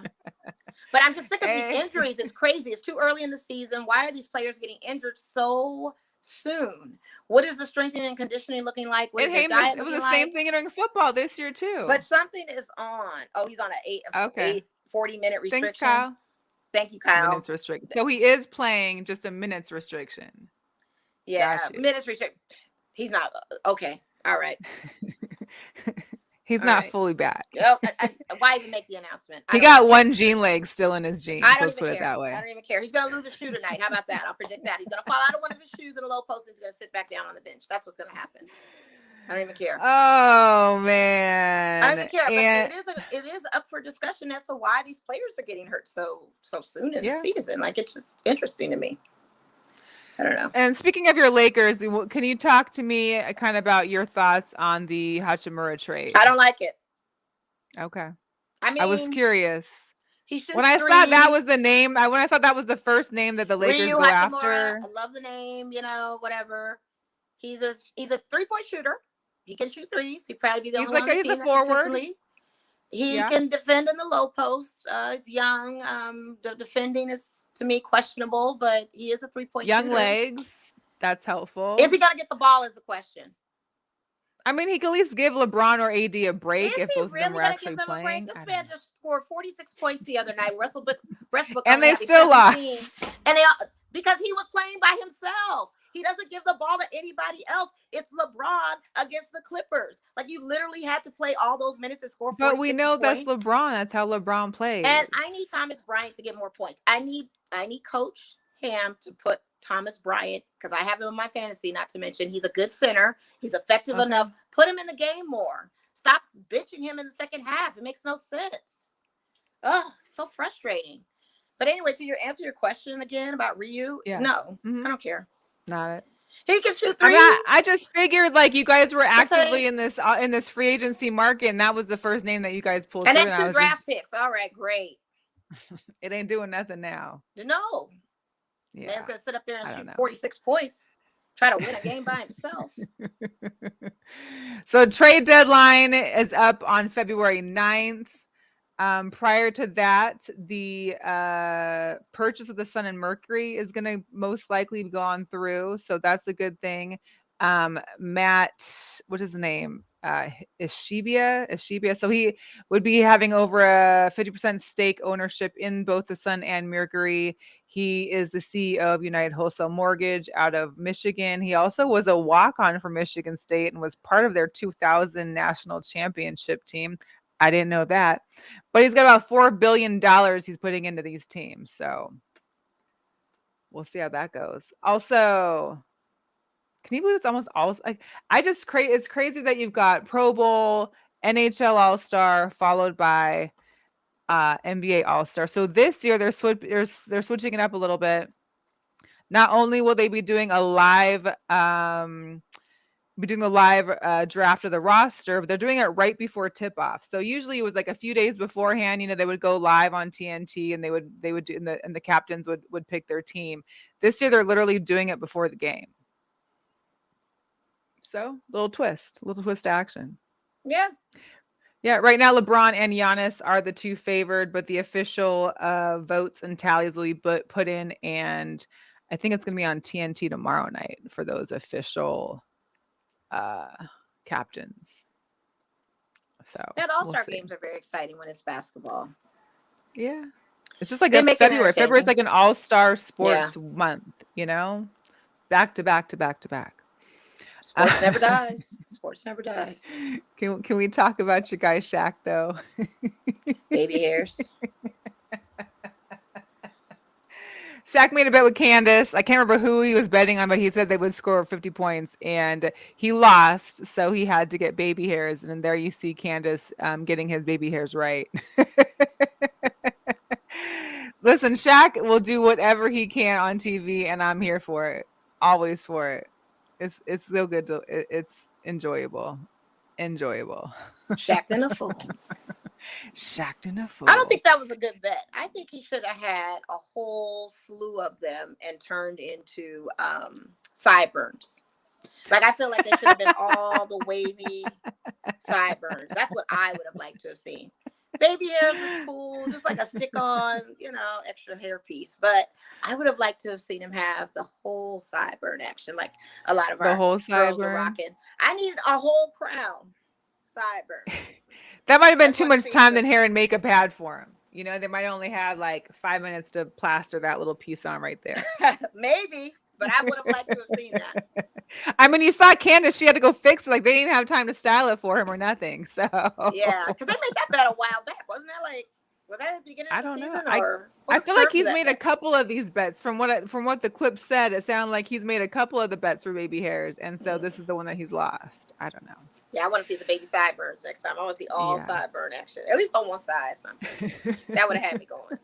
But I'm just sick of these injuries. It's crazy. It's too early in the season. Why are these players getting injured so soon? What is the strengthening and conditioning looking like? What is the diet looking like? It was the same thing during football this year too. But something is on. Oh, he's on an 40-minute restriction. Thanks, Kyle. Thank you, Kyle. Minutes restriction. So he is playing just a minutes restriction. Yeah, minutes restriction. He's not okay. All right. He's not fully back. Oh, why even make the announcement? He got one jean leg still in his jeans. I don't even care. It that way. I don't even care. He's going to lose a shoe tonight. How about that? I'll predict that. He's going to fall out of one of his shoes in a low post and he's going to sit back down on the bench. That's what's going to happen. I don't even care. Oh, man. I don't even care. But it is up for discussion as to why these players are getting hurt so soon in the season. Like, it's just interesting to me. I don't know. And speaking of your Lakers, can you talk to me kind of about your thoughts on the Hachimura trade? I don't like it. Okay. I mean, I was curious. When I saw that was the name, when I saw that was the first name that the Lakers go after. I love the name, whatever. He's a 3-point shooter. He can shoot threes. He'd probably be the only one on the team. He's a forward. He can defend in the low post. He's young. The defending is, to me, questionable, but he is a 3-point shooter. Young legs. That's helpful. Is he going to get the ball is the question. I mean, he could at least give LeBron or AD a break if both of them were actually playing. This man just scored 46 points the other night. Westbrook and they still lost. And because he was playing by himself. He doesn't give the ball to anybody else. It's LeBron against the Clippers. Like, you literally had to play all those minutes and score 46 But we know points. that's LeBron. That's how LeBron plays. And I need Thomas Bryant to get more points. I need Coach Ham to put Thomas Bryant, because I have him in my fantasy, not to mention he's a good center. He's effective enough. Put him in the game more. Stop bitching him in the second half. It makes no sense. Oh, so frustrating. But anyway, to answer your question again about Ryu, no, I don't care. Not it. He can shoot threes. I just figured like you guys were actively in this free agency market, and that was the first name that you guys pulled. And then 2 draft picks. All right, great. It ain't doing nothing now. No. Yeah. Man's gonna sit up there and shoot 46 points. Try to win a game by himself. So trade deadline is up on February 9th. Prior to that, the purchase of the Sun and Mercury is going to most likely be gone through. So that's a good thing. Matt, what's his name? Ishibia. So he would be having over a 50% stake ownership in both the Sun and Mercury. He is the CEO of United Wholesale Mortgage out of Michigan. He also was a walk-on for Michigan State and was part of their 2000 national championship team. I didn't know that, but he's got about $4 billion he's putting into these teams. So we'll see how that goes. Also, can you believe it's almost all like it's crazy that you've got Pro Bowl, NHL All-Star, followed by NBA All-Star. So this year they're switching it up a little bit. Not only will they be doing a live draft of the roster, but they're doing it right before tip-off. So usually it was like a few days beforehand, they would go live on TNT and they would do, and the captains would pick their team. This year they're literally doing it before the game. So little twist action. Yeah. Yeah. Right now, LeBron and Giannis are the 2 favored, but the official votes and tallies will be put in, and I think it's going to be on TNT tomorrow night for those official captains. So All-Star games are very exciting when it's basketball. Yeah. It's just like February. February is like an all-star sports month, back to back to back to back. Sports never dies. Sports never dies. Can we talk about your guy Shaq though? Baby hairs. Shaq made a bet with Candace. I can't remember who he was betting on, but he said they would score 50 points, and he lost, so he had to get baby hairs. And then there you see Candace getting his baby hairs right. Listen, Shaq will do whatever he can on TV, and I'm here for it. Always for it. It's so good. It's enjoyable. Shaq and a fool. Shacked in a fool. I don't think that was a good bet. I think he should have had a whole slew of them and turned into sideburns. Like, I feel like they should have been all the wavy sideburns. That's what I would have liked to have seen. Baby hair was cool, just like a stick-on, extra hair piece. But I would have liked to have seen him have the whole sideburn action, like a lot of our girls are rocking. I needed a whole crown sideburn. That might have been too much time than hair and makeup had for him. They might only have like 5 minutes to plaster that little piece on right there. Maybe, but I would have liked to have seen that. I mean, you saw Candace; she had to go fix it. Like, they didn't have time to style it for him or nothing. So yeah, because they made that bet a while back, wasn't that like? Was that at the beginning of the season? I feel like he's made a couple of these bets. From what the clip said, it sounded like he's made a couple of the bets for baby hairs, and so this is the one that he's lost. I don't know. Yeah, I want to see the baby sideburns next time. I want to see all sideburn action, at least on one side. Something that would have had me going.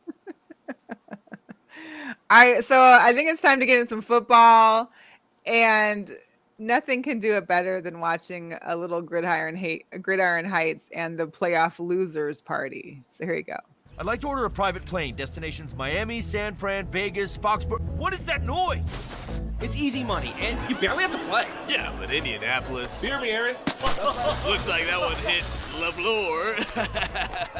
So I think it's time to get in some football, and nothing can do it better than watching a little Gridiron Heights and the playoff losers party. So here you go. I'd like to order a private plane. Destinations Miami, San Fran, Vegas, Foxborough. What is that noise? It's easy money, and you barely have to play. Yeah, but Indianapolis. Hear me, Aaron. Looks like that one hit the floor.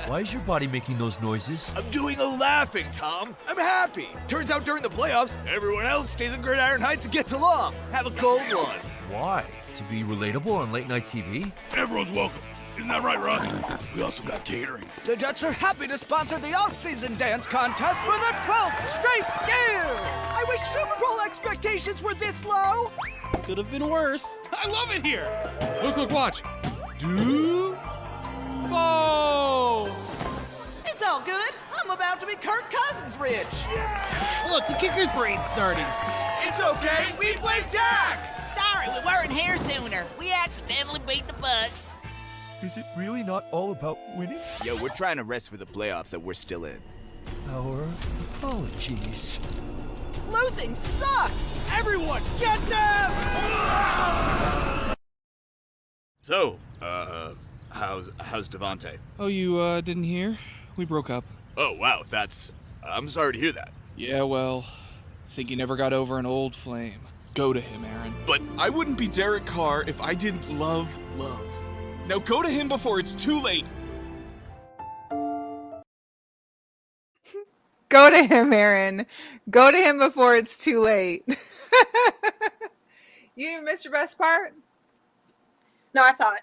Why is your body making those noises? I'm doing a laughing, Tom. I'm happy. Turns out during the playoffs, everyone else stays in Gridiron Heights and gets along. Have a cold one. Why? To be relatable on late night TV? Everyone's welcome. Isn't that right, Russ? We also got catering. The Jets are happy to sponsor the off-season dance contest for the 12th straight year! I wish Super Bowl expectations were this low! Could have been worse. I love it here! Look, watch. Do... Fall! It's all good. I'm about to be Kirk Cousins rich. Yeah. Look, the kicker's brain's starting. It's okay, we play tag! Sorry, we weren't here sooner. We accidentally beat the Bucks. Is it really not all about winning? Yo, we're trying to rest for the playoffs that we're still in. Our apologies. Losing sucks! Everyone, get them! So, how's Devontae? Oh, you, didn't hear? We broke up. Oh, wow, I'm sorry to hear that. Yeah, well, I think you never got over an old flame. Go to him, Aaron. But I wouldn't be Derek Carr if I didn't love love. Now go to him before it's too late. Go to him, Aaron. Go to him before it's too late. You didn't miss your best part? No, I saw it.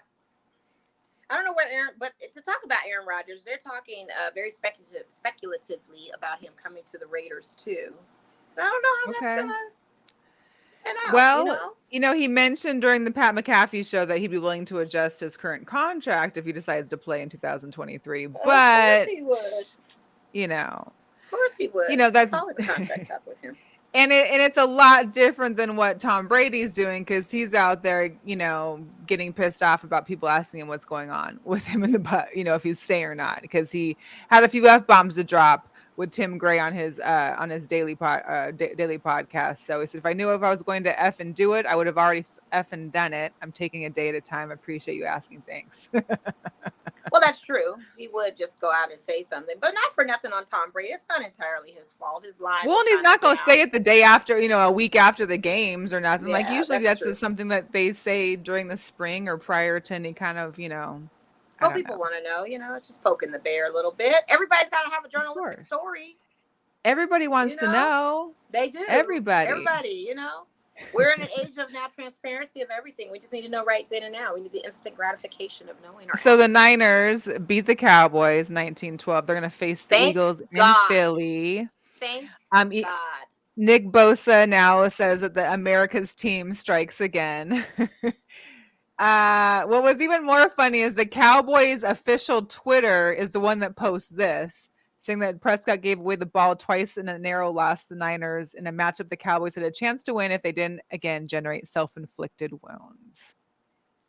I don't know what Aaron, but to talk about Aaron Rodgers, they're talking very speculatively about him coming to the Raiders too. I don't know how that's gonna. Well, he mentioned during the Pat McAfee show that he'd be willing to adjust his current contract if he decides to play in 2023. But, of course he would. Of course he would. That's always a contract talk with him. And it's a lot different than what Tom Brady's doing, because he's out there, getting pissed off about people asking him what's going on with him in the butt, if he's staying or not, because he had a few F-bombs to drop with Tim Gray on his daily podcast. So he said, if I knew if I was going to F and do it, I would have already F and done it. I'm taking a day at a time. I appreciate you asking. Thanks. Well, that's true. He would just go out and say something, but not for nothing on Tom Brady. It's not entirely his fault. His line. Well, and he's not going to say it the day after, a week after the games or nothing. Yeah, like usually that's true. Something that they say during the spring or prior to any kind of, Oh, people want to know, it's just poking the bear a little bit. Everybody's got to have a journalistic story. Everybody wants to know. They do. Everybody, We're in an age of now transparency of everything. We just need to know right then and now. We need the instant gratification of knowing. So the Niners beat the Cowboys 19-12. They're going to face the Eagles in Philly. Thank God. Nick Bosa now says that the America's team strikes again. What was even more funny is the Cowboys official Twitter is the one that posts this, saying that Prescott gave away the ball twice in a narrow loss to the Niners in a matchup the Cowboys had a chance to win if they didn't, again, generate self-inflicted wounds.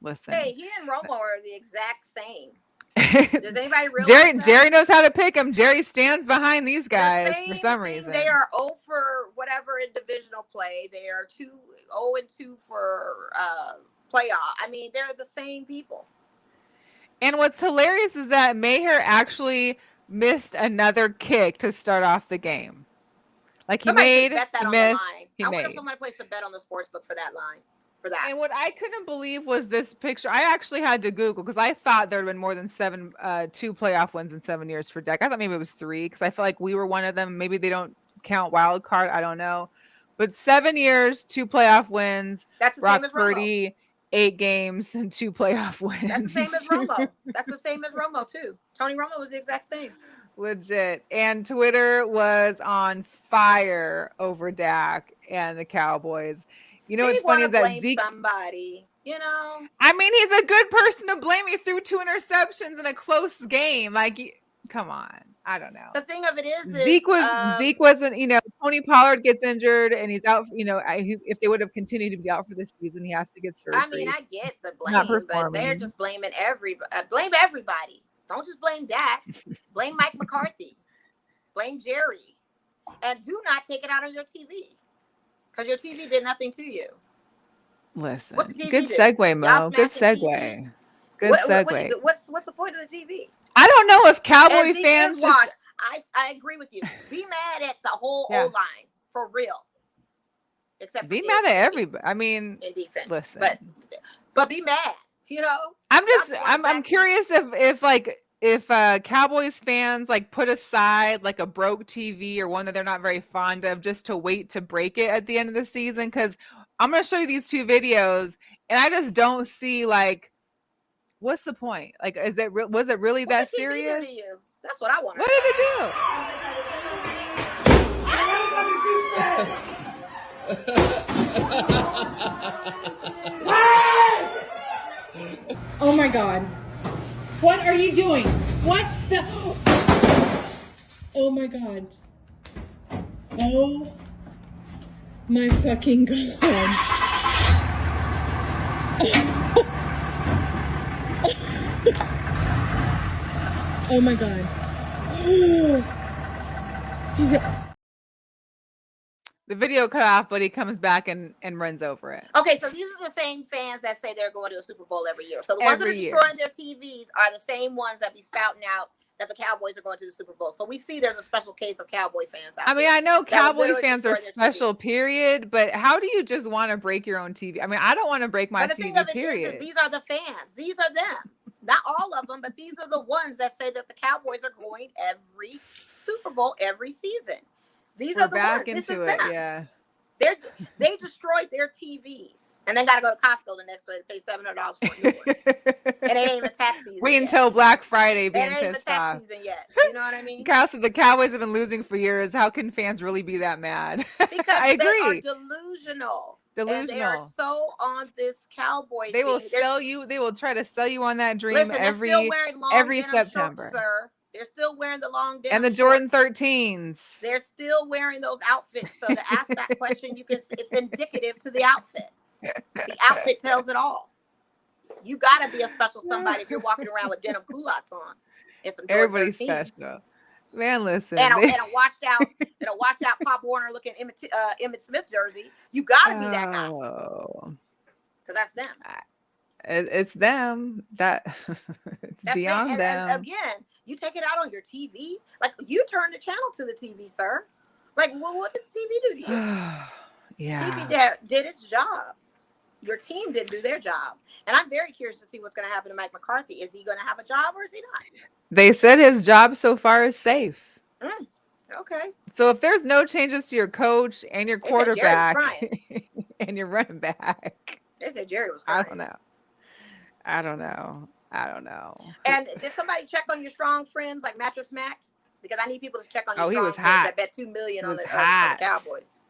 Listen. Hey, he and Romo are the exact same. Does anybody realize that? Jerry knows how to pick them. Jerry stands behind these guys for some reason. They are 0 for whatever in divisional play. They are 0-2 for playoff. I mean, they're the same people. And what's hilarious is that Maher actually missed another kick to start off the game. Like he missed, I wonder if somebody placed a bet on the sports book for that line. For that. And what I couldn't believe was this picture. I actually had to Google because I thought there had been more than 2 playoff wins in 7 years for Dak. I thought maybe it was 3 because I feel like we were one of them. Maybe they don't count wild card. I don't know. But 7 years, 2 playoff wins. That's the same as Romo. 8 games and 2 playoff wins. That's the same as Romo. That's the same as Romo too. Tony Romo was the exact same. Legit. And Twitter was on fire over Dak and the Cowboys. You know what's funny is that Zeke, somebody, you know. I mean, he's a good person to blame. He threw 2 interceptions in a close game. Like, come on. I don't know. The thing of it is Zeke wasn't. You know, Tony Pollard gets injured and he's out. You know, if they would have continued to be out for this season, he has to get surgery. I mean, I get the blame, but they're just blaming blame everybody. Don't just blame Dak. Blame Mike McCarthy. Blame Jerry, and do not take it out on your TV. Because your TV did nothing to you. Listen, good segue, Mo. Good segue. Good segue. What's the point of the TV? I don't know if Cowboy fans just... I agree with you. Be mad at the whole O-line for real. Except be mad at everybody. I mean, in defense, listen, but be mad. You know, I'm curious if Cowboys fans like put aside like a broke TV or one that they're not very fond of just to wait to break it at the end of the season. Because I'm going to show you these 2 videos and I just don't see like, what's the point? Like, was it really that serious? Do to you? That's what I want. What did it do? Oh my God. What are you doing? What the? Oh my God. Oh my fucking God. Oh my God. The video cut off, but he comes back and runs over it. Okay, so these are the same fans that say they're going to the Super Bowl every year. So the ones that are destroying their TVs are the same ones that be spouting out that the Cowboys are going to the Super Bowl. So we see there's a special case of Cowboy fans out there. I know Cowboy fans are special, period, but how do you just want to break your own TV? I mean, I don't want to break my TV, period. These are the fans. These are them. Not all of them, but these are the ones that say that the Cowboys are going every Super Bowl every season. These are the ones. This is them. Yeah. They destroyed their TVs and then got to go to Costco the next day to pay $700 for a new one. And it ain't even tax season. Wait until Black Friday being pissed off. It ain't even tax season yet. You know what I mean? The Cowboys have been losing for years. How can fans really be that mad? Because I agree. They are delusional. And they are so on this Cowboy They will thing. sell you. They will try to sell you on that dream. Listen, every September. Shorts, sir. They're still wearing the long denim and the Jordan 13s. They're still wearing those outfits. So to ask that question, it's indicative to the outfit. The outfit tells it all. You got to be a special somebody if you're walking around with denim culottes on. And some Everybody's special. Man, listen. And a washed out Pop Warner looking Emmett Smith jersey. You got to be that guy. Because that's them. It's them. That's beyond them. And again, you take it out on your TV. Like, you turn the channel to the TV, sir. Like, well, what did the TV do to you? Yeah. TV did its job. Your team didn't do their job. And I'm very curious to see what's going to happen to Mike McCarthy. Is he going to have a job or is he not? They said his job so far is safe. Okay. So if there's no changes to your coach and your quarterback and your running back. They said Jerry was crying. I don't know. And did somebody check on your strong friends like Mattress Mac? Because I need people to check on your strong he was friends hot. that bet $2 million on the Cowboys.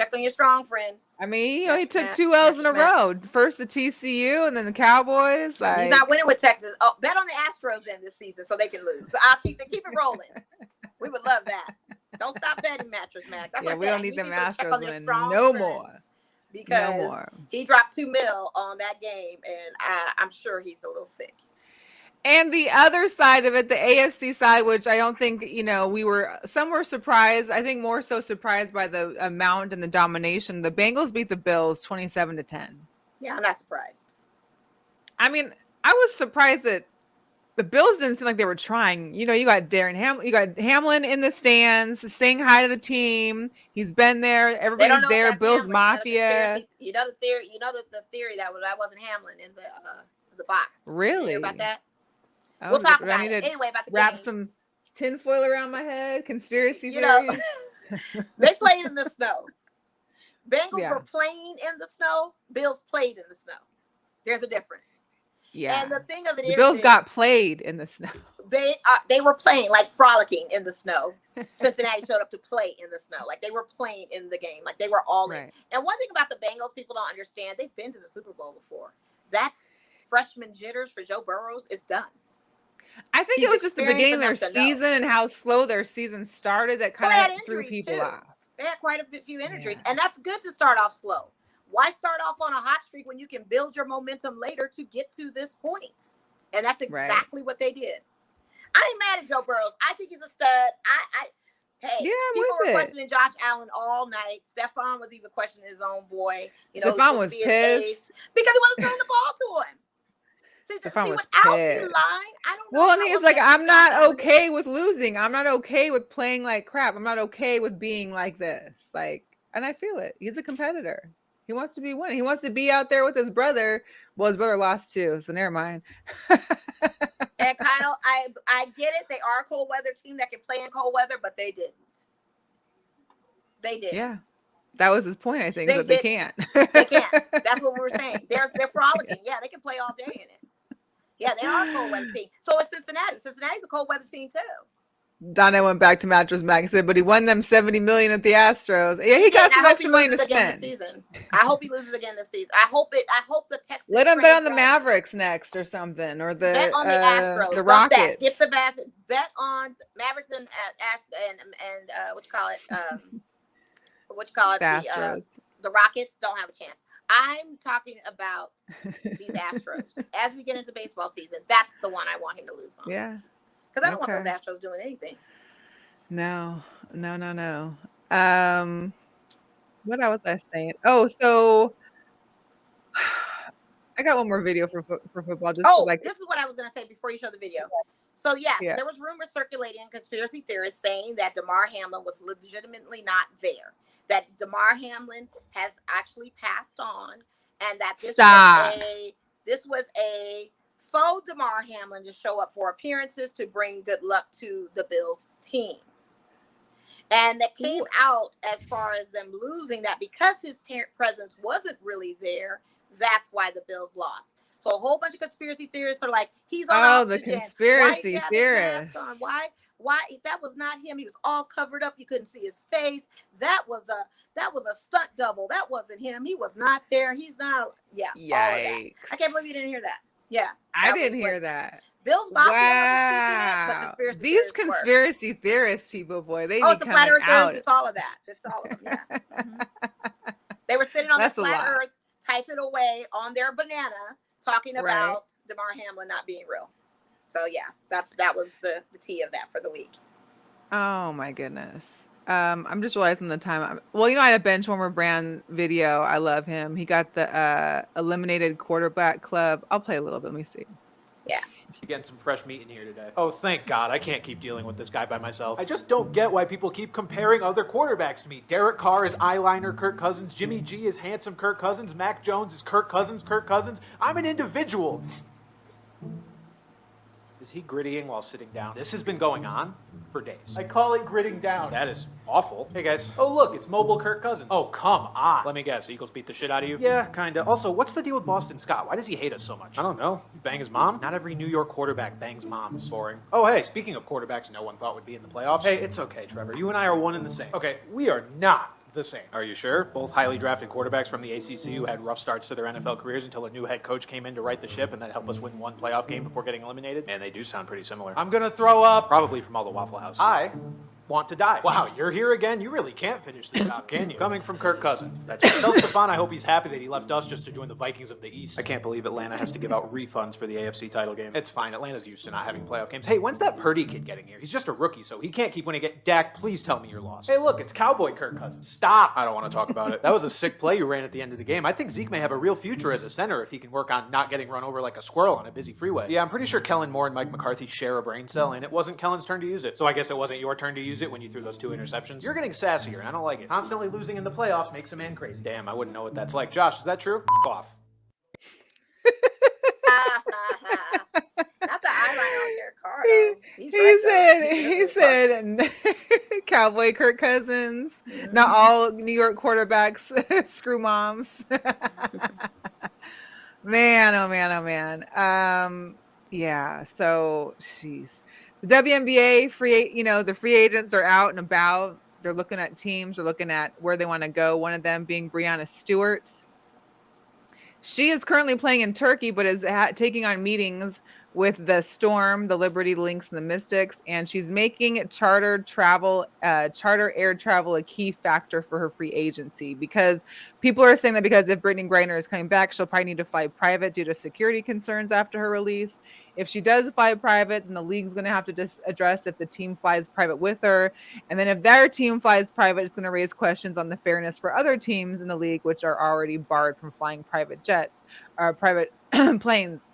Check on your strong friends. I mean, he took 2 L's in a row. First the TCU and then the Cowboys. He's not winning with Texas. Oh, bet on the Astros in this season so they can lose. So I'll keep it rolling. We would love that. Don't stop betting, Mattress Mac. That's what we don't need them Astros winning no more. Because he dropped $2 million on that game, and I'm sure he's a little sick. And the other side of it, the AFC side, which I don't think, some were surprised. I think more so surprised by the amount and the domination. The Bengals beat the Bills 27-10. Yeah, I'm not surprised. I mean, I was surprised that the Bills didn't seem like they were trying. You got Hamlin in the stands saying hi to the team. He's been there. Everybody's there. Bills Hamlin. Mafia. You know the theory. The theory that wasn't Hamlin in the box. Really? You hear about that? We'll talk about it. Anyway, about the wrap game. some tinfoil around my head. Conspiracy theories. They played in the snow. Bengals were playing in the snow. Bills played in the snow. There's a difference. Yeah. And the thing of it the is, Bills got played in the snow. They were playing, like frolicking in the snow. Cincinnati showed up to play in the snow. Like they were playing in the game. Like they were all in. And one thing about the Bengals people don't understand, they've been to the Super Bowl before. That freshman jitters for Joe Burrows is done. I think it was just the beginning of their season and how slow their season started that kind of threw people off. They had quite a few injuries, and that's good to start off slow. Why start off on a hot streak when you can build your momentum later to get to this point? And that's exactly what they did. I ain't mad at Joe Burrows. I think he's a stud. People were questioning Josh Allen all night. Stephon was even questioning his own boy. Stephon was pissed because he wasn't throwing the ball to him. Stephon was without pissed. the line, I don't know. Well, and he's like, I'm not okay with losing. I'm not okay with playing like crap. I'm not okay with being like this. And I feel it. He's a competitor. He wants to be winning. He wants to be out there with his brother. Well, his brother lost too, so never mind. And Kyle, I get it. They are a cold weather team that can play in cold weather, but they didn't. They didn't. Yeah. That was his point, I think, but they can't. They can't. That's what we were saying. They're frolicking. Yeah, they can play all day in it. Yeah, they are a cold weather team. So is Cincinnati. Cincinnati's a cold weather team too. Donna went back to Mattress Mac and said, but he won them $70 million at the Astros. Yeah, he got some extra money to spend. I hope he loses again this season. I hope the Texas. Let him bet on the Mavericks next or something, or bet on the Astros, the Rockets. Skip the basket. Bet on Mavericks and what you call it? The Rockets don't have a chance. I'm talking about these Astros. As we get into baseball season, that's the one I want him to lose on. Yeah. Because I don't want those Astros doing anything. No. What was I saying? Oh, so I got one more video for football. This is what I was going to say before you show the video. So, yes, there was rumors circulating, conspiracy theorists saying that Damar Hamlin was legitimately not there. That Damar Hamlin has actually passed on, and that this was a faux Damar Hamlin to show up for appearances to bring good luck to the Bills team. And that came out as far as them losing that because his presence wasn't really there. That's why the Bills lost. So a whole bunch of conspiracy theorists are like, he's on oxygen. The conspiracy theorists. Why that was not him. He was all covered up. You couldn't see his face. That was a stunt double. That wasn't him. He was not there. He's not. Yeah. Yikes. All of that. I can't believe you didn't hear that. Yeah. I didn't hear that. Bill's Mafia wow. These conspiracy theorists, people, boy, they it's a flat earth theorist. It's all of that. It's all of them. Yeah. Mm-hmm. They were sitting on the flat earth, typing away on their banana, talking about Damar Hamlin not being real. So yeah, that was the tea of that for the week. Oh my goodness. I'm just realizing the time. I had a Benchwarmer Brand video. I love him. He got the eliminated quarterback club. I'll play a little bit. Let me see. Yeah. You're getting some fresh meat in here today. Oh, thank God. I can't keep dealing with this guy by myself. I just don't get why people keep comparing other quarterbacks to me. Derek Carr is eyeliner Kirk Cousins. Jimmy G is handsome Kirk Cousins. Mac Jones is Kirk Cousins. I'm an individual. Is he grittying while sitting down? This has been going on for days. I call it gritting down. That is awful. Hey, guys. Oh, look, it's mobile Kirk Cousins. Oh, come on. Let me guess. Eagles beat the shit out of you? Yeah, kinda. Also, what's the deal with Boston Scott? Why does he hate us so much? I don't know. You bang his mom? Not every New York quarterback bangs mom. It's boring. Oh, hey, speaking of quarterbacks no one thought would be in the playoffs. Hey, it's okay, Trevor. You and I are one and the same. Okay, we are not the same. Are you sure? Both highly drafted quarterbacks from the ACC who had rough starts to their NFL careers until a new head coach came in to right the ship and then help us win one playoff game before getting eliminated? Man, they do sound pretty similar. I'm gonna throw up, probably from all the Waffle House. I want to die. Wow, you're here again? You really can't finish this out, can you? Coming from Kirk Cousins. That's just tell Stefan I hope he's happy that he left us just to join the Vikings of the East. I can't believe Atlanta has to give out refunds for the AFC title game. It's fine. Atlanta's used to not having playoff games. Hey, when's that Purdy kid getting here? He's just a rookie, so he can't keep winning it. Dak, please tell me you're lost. Hey, look, it's Cowboy Kirk Cousins. Stop. I don't want to talk about it. That was a sick play you ran at the end of the game. I think Zeke may have a real future as a center if he can work on not getting run over like a squirrel on a busy freeway. Yeah, I'm pretty sure Kellen Moore and Mike McCarthy share a brain cell, and it wasn't Kellen's turn to use it. So I guess it wasn't your turn to use it when you threw those 2 interceptions. You're getting sassier, and I don't like it. Constantly losing in the playoffs makes a man crazy. Damn, I wouldn't know what that's like. Josh, is that true? Off. Not the eyeliner on your car. He said Cowboy Kirk Cousins. Not all New York quarterbacks screw moms. Man, oh man, oh man. Yeah. So, jeez. The WNBA the free agents are out and about. They're looking at teams. They're looking at where they want to go. One of them being Breanna Stewart. She is currently playing in Turkey, but is taking on meetings with the Storm, the Liberty Lynx, and the Mystics, and she's making charter air travel a key factor for her free agency, because people are saying that because if Brittany Griner is coming back, she'll probably need to fly private due to security concerns after her release. If she does fly private, then the league's going to have to address if the team flies private with her, and then if their team flies private, it's going to raise questions on the fairness for other teams in the league, which are already barred from flying private jets or private planes.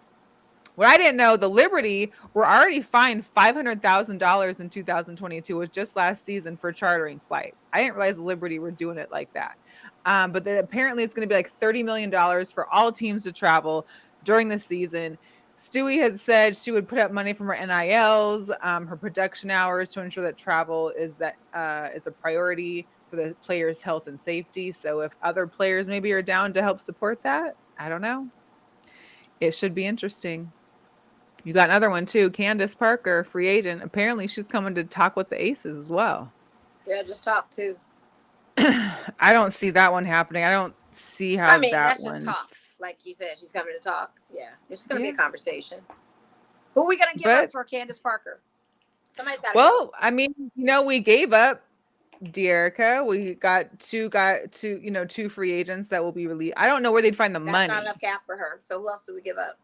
What I didn't know, the Liberty were already fined $500,000 in 2022, was just last season, for chartering flights. I didn't realize the Liberty were doing it like that. But apparently it's going to be like $30 million for all teams to travel during the season. Stewie has said she would put up money from her NILs, her production hours, to ensure that travel is a priority for the players' health and safety. So if other players maybe are down to help support that, I don't know. It should be interesting. You got another one too, Candace Parker, free agent. Apparently she's coming to talk with the Aces as well. Yeah, just talk too. I don't see that one happening. I don't see how that's one. Just talk. Like you said, she's coming to talk. Yeah, it's just going to be a conversation. Who are we going to give up for Candace Parker? Somebody's got to go. I mean, we gave up Dearica. We got two free agents that will be released. I don't know where they'd find the money. That's not enough cap for her. So who else do we give up?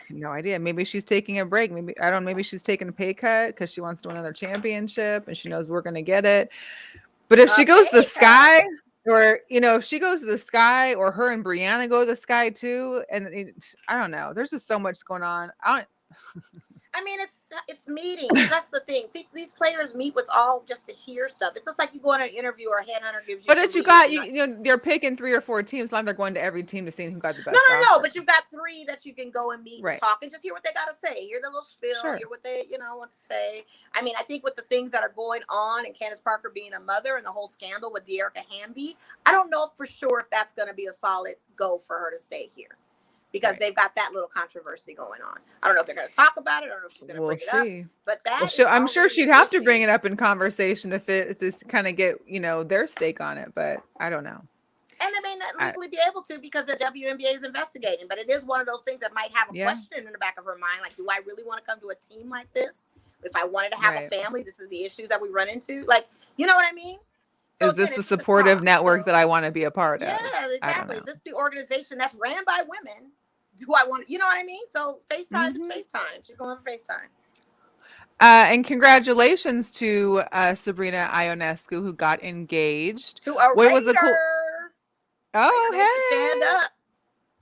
No idea. Maybe she's taking a break. Maybe she's taking a pay cut because she wants to win another championship and she knows we're going to get it. But if she goes to the sky, or, if she goes to the sky, or her and Breanna go to the sky too, and I don't know. There's just so much going on. I mean, it's meetings. That's the thing. These players meet with all just to hear stuff. It's just like you go on an interview or a headhunter gives you. But if you got they're picking 3 or 4 teams. Like they're going to every team to see who got the best. No. But you've got 3 that you can go and meet, and talk, and just hear what they got to say. Hear the little spiel. Hear what they want to say. I mean, I think with the things that are going on, and Candace Parker being a mother, and the whole scandal with Dearica Hamby, I don't know for sure if that's going to be a solid go for her to stay here. Because they've got that little controversy going on. I don't know if they're going to talk about it. I don't know if she's going to bring it up. But I'm sure she'd have to bring it up in conversation if it just kind of get their stake on it. But I don't know. And they may not legally be able to because the WNBA is investigating. But it is one of those things that might have a question in the back of her mind. Like, do I really want to come to a team like this? If I wanted to have a family, this is the issues that we run into. Like, you know what I mean? So is this the supportive network that I want to be a part of? Yeah, exactly. Is this the organization that's ran by women? Do I want, you know what I mean? So FaceTime is FaceTime. She's going for FaceTime. And congratulations to Sabrina Ionescu, who got engaged. To a Raider. Oh, hey. Stand up.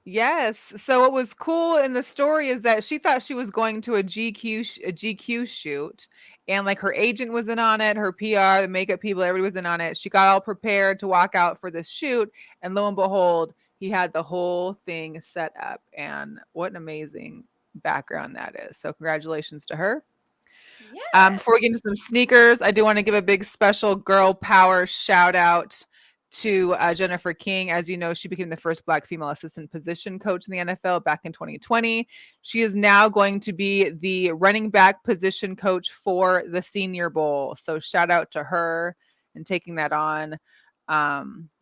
Yes. So what was cool in the story is that she thought she was going to a GQ shoot, and like her agent was in on it, her PR, the makeup people, everybody was in on it. She got all prepared to walk out for this shoot, and lo and behold, he had the whole thing set up, and what an amazing background that is. So congratulations to her. Yeah. Before we get into some sneakers, I do want to give a big special girl power shout out to Jennifer King. As you know, she became the first Black female assistant position coach in the NFL back in 2020. She is now going to be the running back position coach for the Senior Bowl. So shout out to her and taking that on.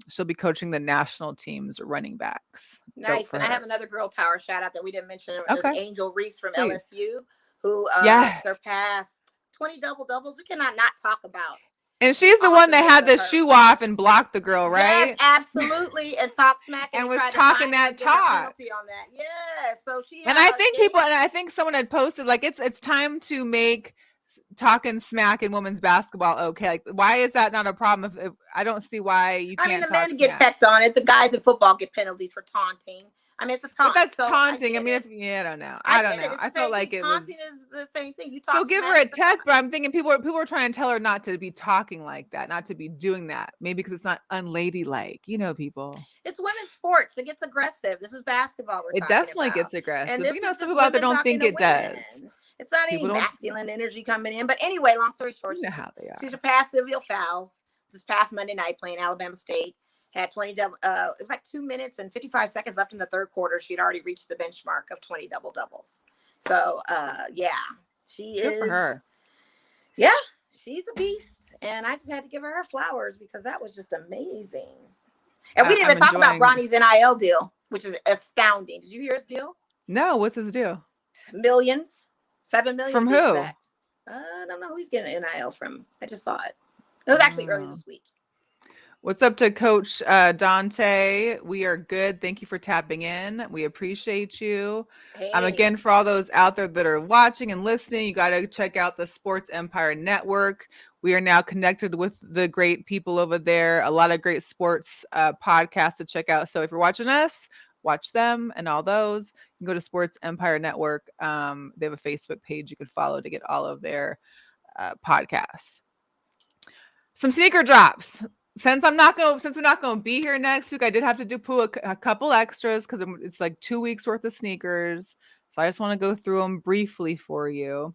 She'll be coaching the national team's running backs. Nice. And I have another girl power shout out that we didn't mention. Okay. Angel Reese from Please. LSU, who surpassed 20 double-doubles. We cannot not talk about. And she's the one that had the shoe off and blocked the girl, right? Yes, absolutely. And talked smack and was talking that talk. On that. Yes. So she. And I think people, and I think someone had posted like it's time to make talking smack in women's basketball okay. Like, why is that not a problem? If I don't see why you can't. I mean, the talk men smack. get teched on it. The guys in football get penalties for taunting. I mean, it's a taunt. But that's so taunting. I mean, I don't know. I don't know. I felt like it was. Taunting is the same thing. You talk. So give her a tech, but I'm thinking people are trying to tell her not to be talking like that, not to be doing that. Maybe because it's not unladylike. You know, people. It's women's sports. It gets aggressive. This is basketball. It definitely gets aggressive. You know, some people out there don't think it does. It's not any masculine energy coming in. But anyway, long story short, you know how they are. She surpassed Sylvia Fowles this past Monday night playing Alabama State. Had 20 double. It was like 2 minutes and 55 seconds left in the third quarter. She had already reached the benchmark of 20 double doubles. So, yeah, she Good is. for her. Yeah, she's a beast, and I just had to give her flowers because that was just amazing. And we didn't even talk about Ronnie's NIL deal, which is astounding. Did you hear his deal? No, what's his deal? Millions, 7 million. From who? Exact. I don't know who he's getting NIL from. I just saw it. It was actually early this week. What's up to Coach Dante? We are good. Thank you for tapping in. We appreciate you. Hey. Again, for all those out there that are watching and listening, you got to check out the Sports Empire Network. We are now connected with the great people over there. A lot of great sports podcasts to check out. So if you're watching us, watch them and all those. You can go to Sports Empire Network. They have a Facebook page you can follow to get all of their podcasts. Some sneaker drops. Since we're not going to be here next week, I did have to do a couple extras because it's like 2 weeks worth of sneakers. So I just want to go through them briefly for you.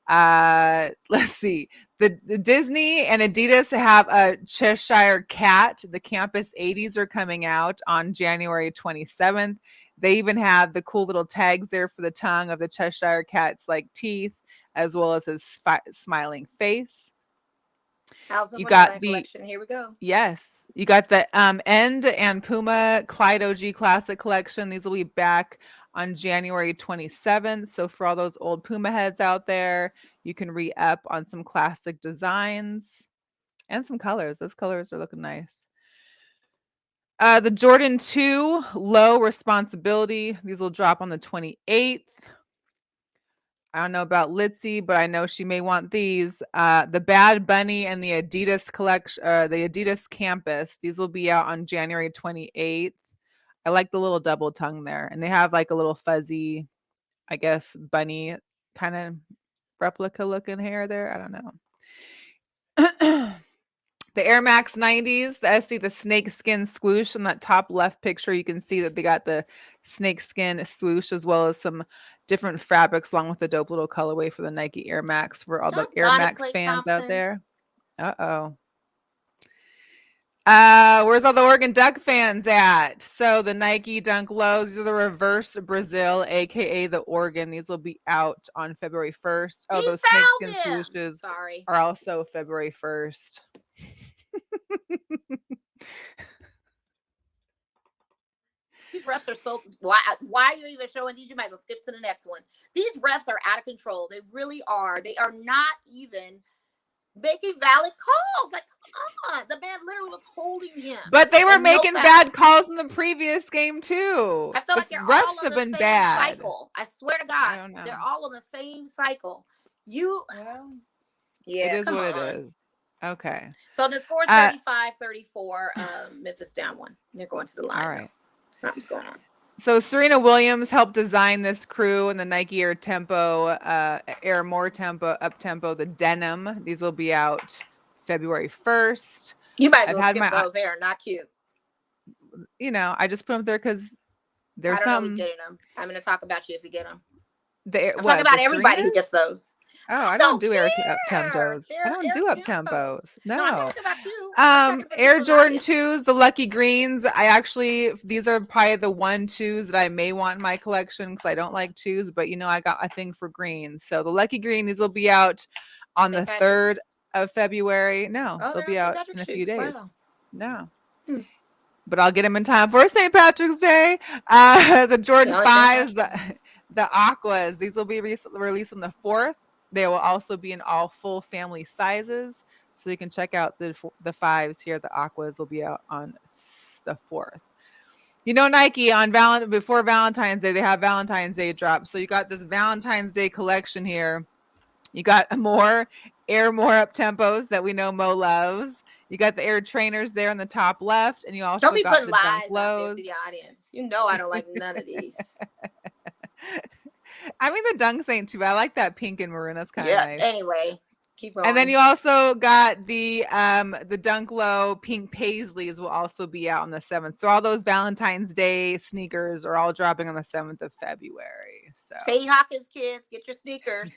Let's see. The Disney and Adidas have a Cheshire Cat. The Campus 80s are coming out on January 27th. They even have the cool little tags there for the tongue of the Cheshire Cat's like teeth, as well as his smiling face. You got the collection. Here we go. Yes, you got the End and Puma Clyde OG Classic collection. These will be back on January 27th. So for all those old Puma heads out there, you can re-up on some classic designs and some colors. Those colors are looking nice. The Jordan 2 Low Responsibility. These will drop on the 28th. I don't know about Litzy, but I know she may want these. The Bad Bunny and the Adidas collection, the Adidas Campus. These will be out on January 28th. I like the little double tongue there. And they have like a little fuzzy, I guess, bunny kind of replica looking hair there. I don't know. The Air Max 90s, the SC, the snake skin swoosh. In that top left picture, you can see that they got the snake skin swoosh as well as some different fabrics along with the dope little colorway for the Nike Air Max for all the Air Max fans out there. Where's all the Oregon Duck fans at? So the Nike Dunk Lows, these are the reverse Brazil, aka the Oregon. These will be out on February 1st. Oh, those snakeskin swooshes are also February 1st. These refs are so why are you even showing these? You might as well skip to the next one. These refs are out of control. They really are. They are not even making valid calls. Like, come on. The man literally was holding him. But they were making bad calls in the previous game too. I feel like they're refs all on have the been same bad. cycle. I swear to God, they're all on the same cycle. It is what it is. Okay. So the score is 35-34. Memphis down 1. They're going to the line. All right. Something's going on. So Serena Williams helped design this crew and the Nike Air Tempo, Air More Tempo, Up Tempo, the denim. These will be out February 1st. You might as well skip those. They are not cute. You know, I just put them there because there's I don't know who's getting them. I'm going to talk about you if you get them. I'm talking about everybody who gets those. Oh, I don't do up tempos. I don't do up tempos. No. Air Jordan 2s, the Lucky Greens. These are probably the 1-2s that I may want in my collection because I don't like 2s, but I got a thing for greens. So the Lucky Green, these will be out on the 3rd of February. No, they'll be out in a few days. Wow. No. But I'll get them in time for St. Patrick's Day. The Jordan 5s, the Aquas, these will be released on the 4th. They will also be in all full family sizes. So you can check out the 5s here. The Aquas will be out on the 4th. You know, Nike on before Valentine's Day, they have Valentine's Day drops. So you got this Valentine's Day collection here. You got more up tempos that we know Mo loves. You got the Air Trainers there on the top left, and you also don't be got putting the lies Dunk out Lows. there to the audience. You know I don't like none of these. I mean, the Dunks ain't too bad. I like that pink and maroon. That's kind of nice. Anyway, keep going. And then you also got the Dunk Low pink Paisleys will also be out on the 7th. So all those Valentine's Day sneakers are all dropping on the 7th of February. So Sadie Hawkins, kids, get your sneakers.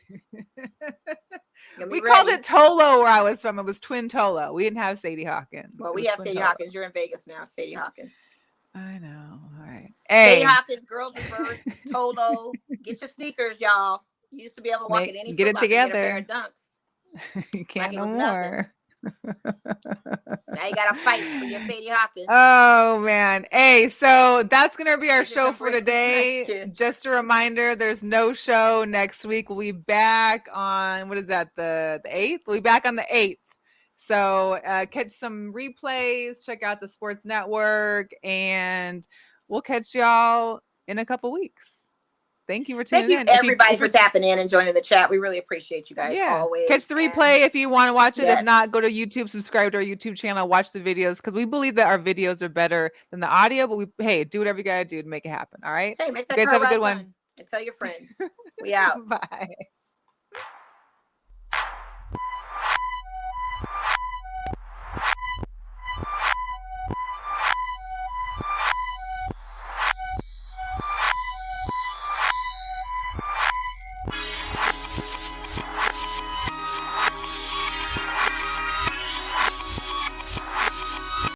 We called it Tolo where I was from. It was Twin Tolo. We didn't have Sadie Hawkins. Well, we have Sadie Hawkins. You're in Vegas now. Sadie Hawkins. I know. All right. Sadie Hawkins, Girls Reverse, Tolo. Get your sneakers, y'all. You used to be able to walk in any get it together. Get a pair of Dunks. You can't no more. Now you gotta fight for your Sadie Hawkins. Oh man. Hey, so that's gonna be our show for today. Just a reminder, there's no show next week. We'll be back on what is that, the 8th? We'll be back on the 8th. So catch some replays, check out the Sports Network, and we'll catch y'all in a couple weeks. Thank you for tuning in. Thank you, everybody, for tapping in and joining the chat. We really appreciate you guys always. Catch the replay if you want to watch it. If not, go to YouTube, subscribe to our YouTube channel, watch the videos, because we believe that our videos are better than the audio. But do whatever you got to do to make it happen. All right? Hey, make that you guys have a good one. And tell your friends. We out. Bye.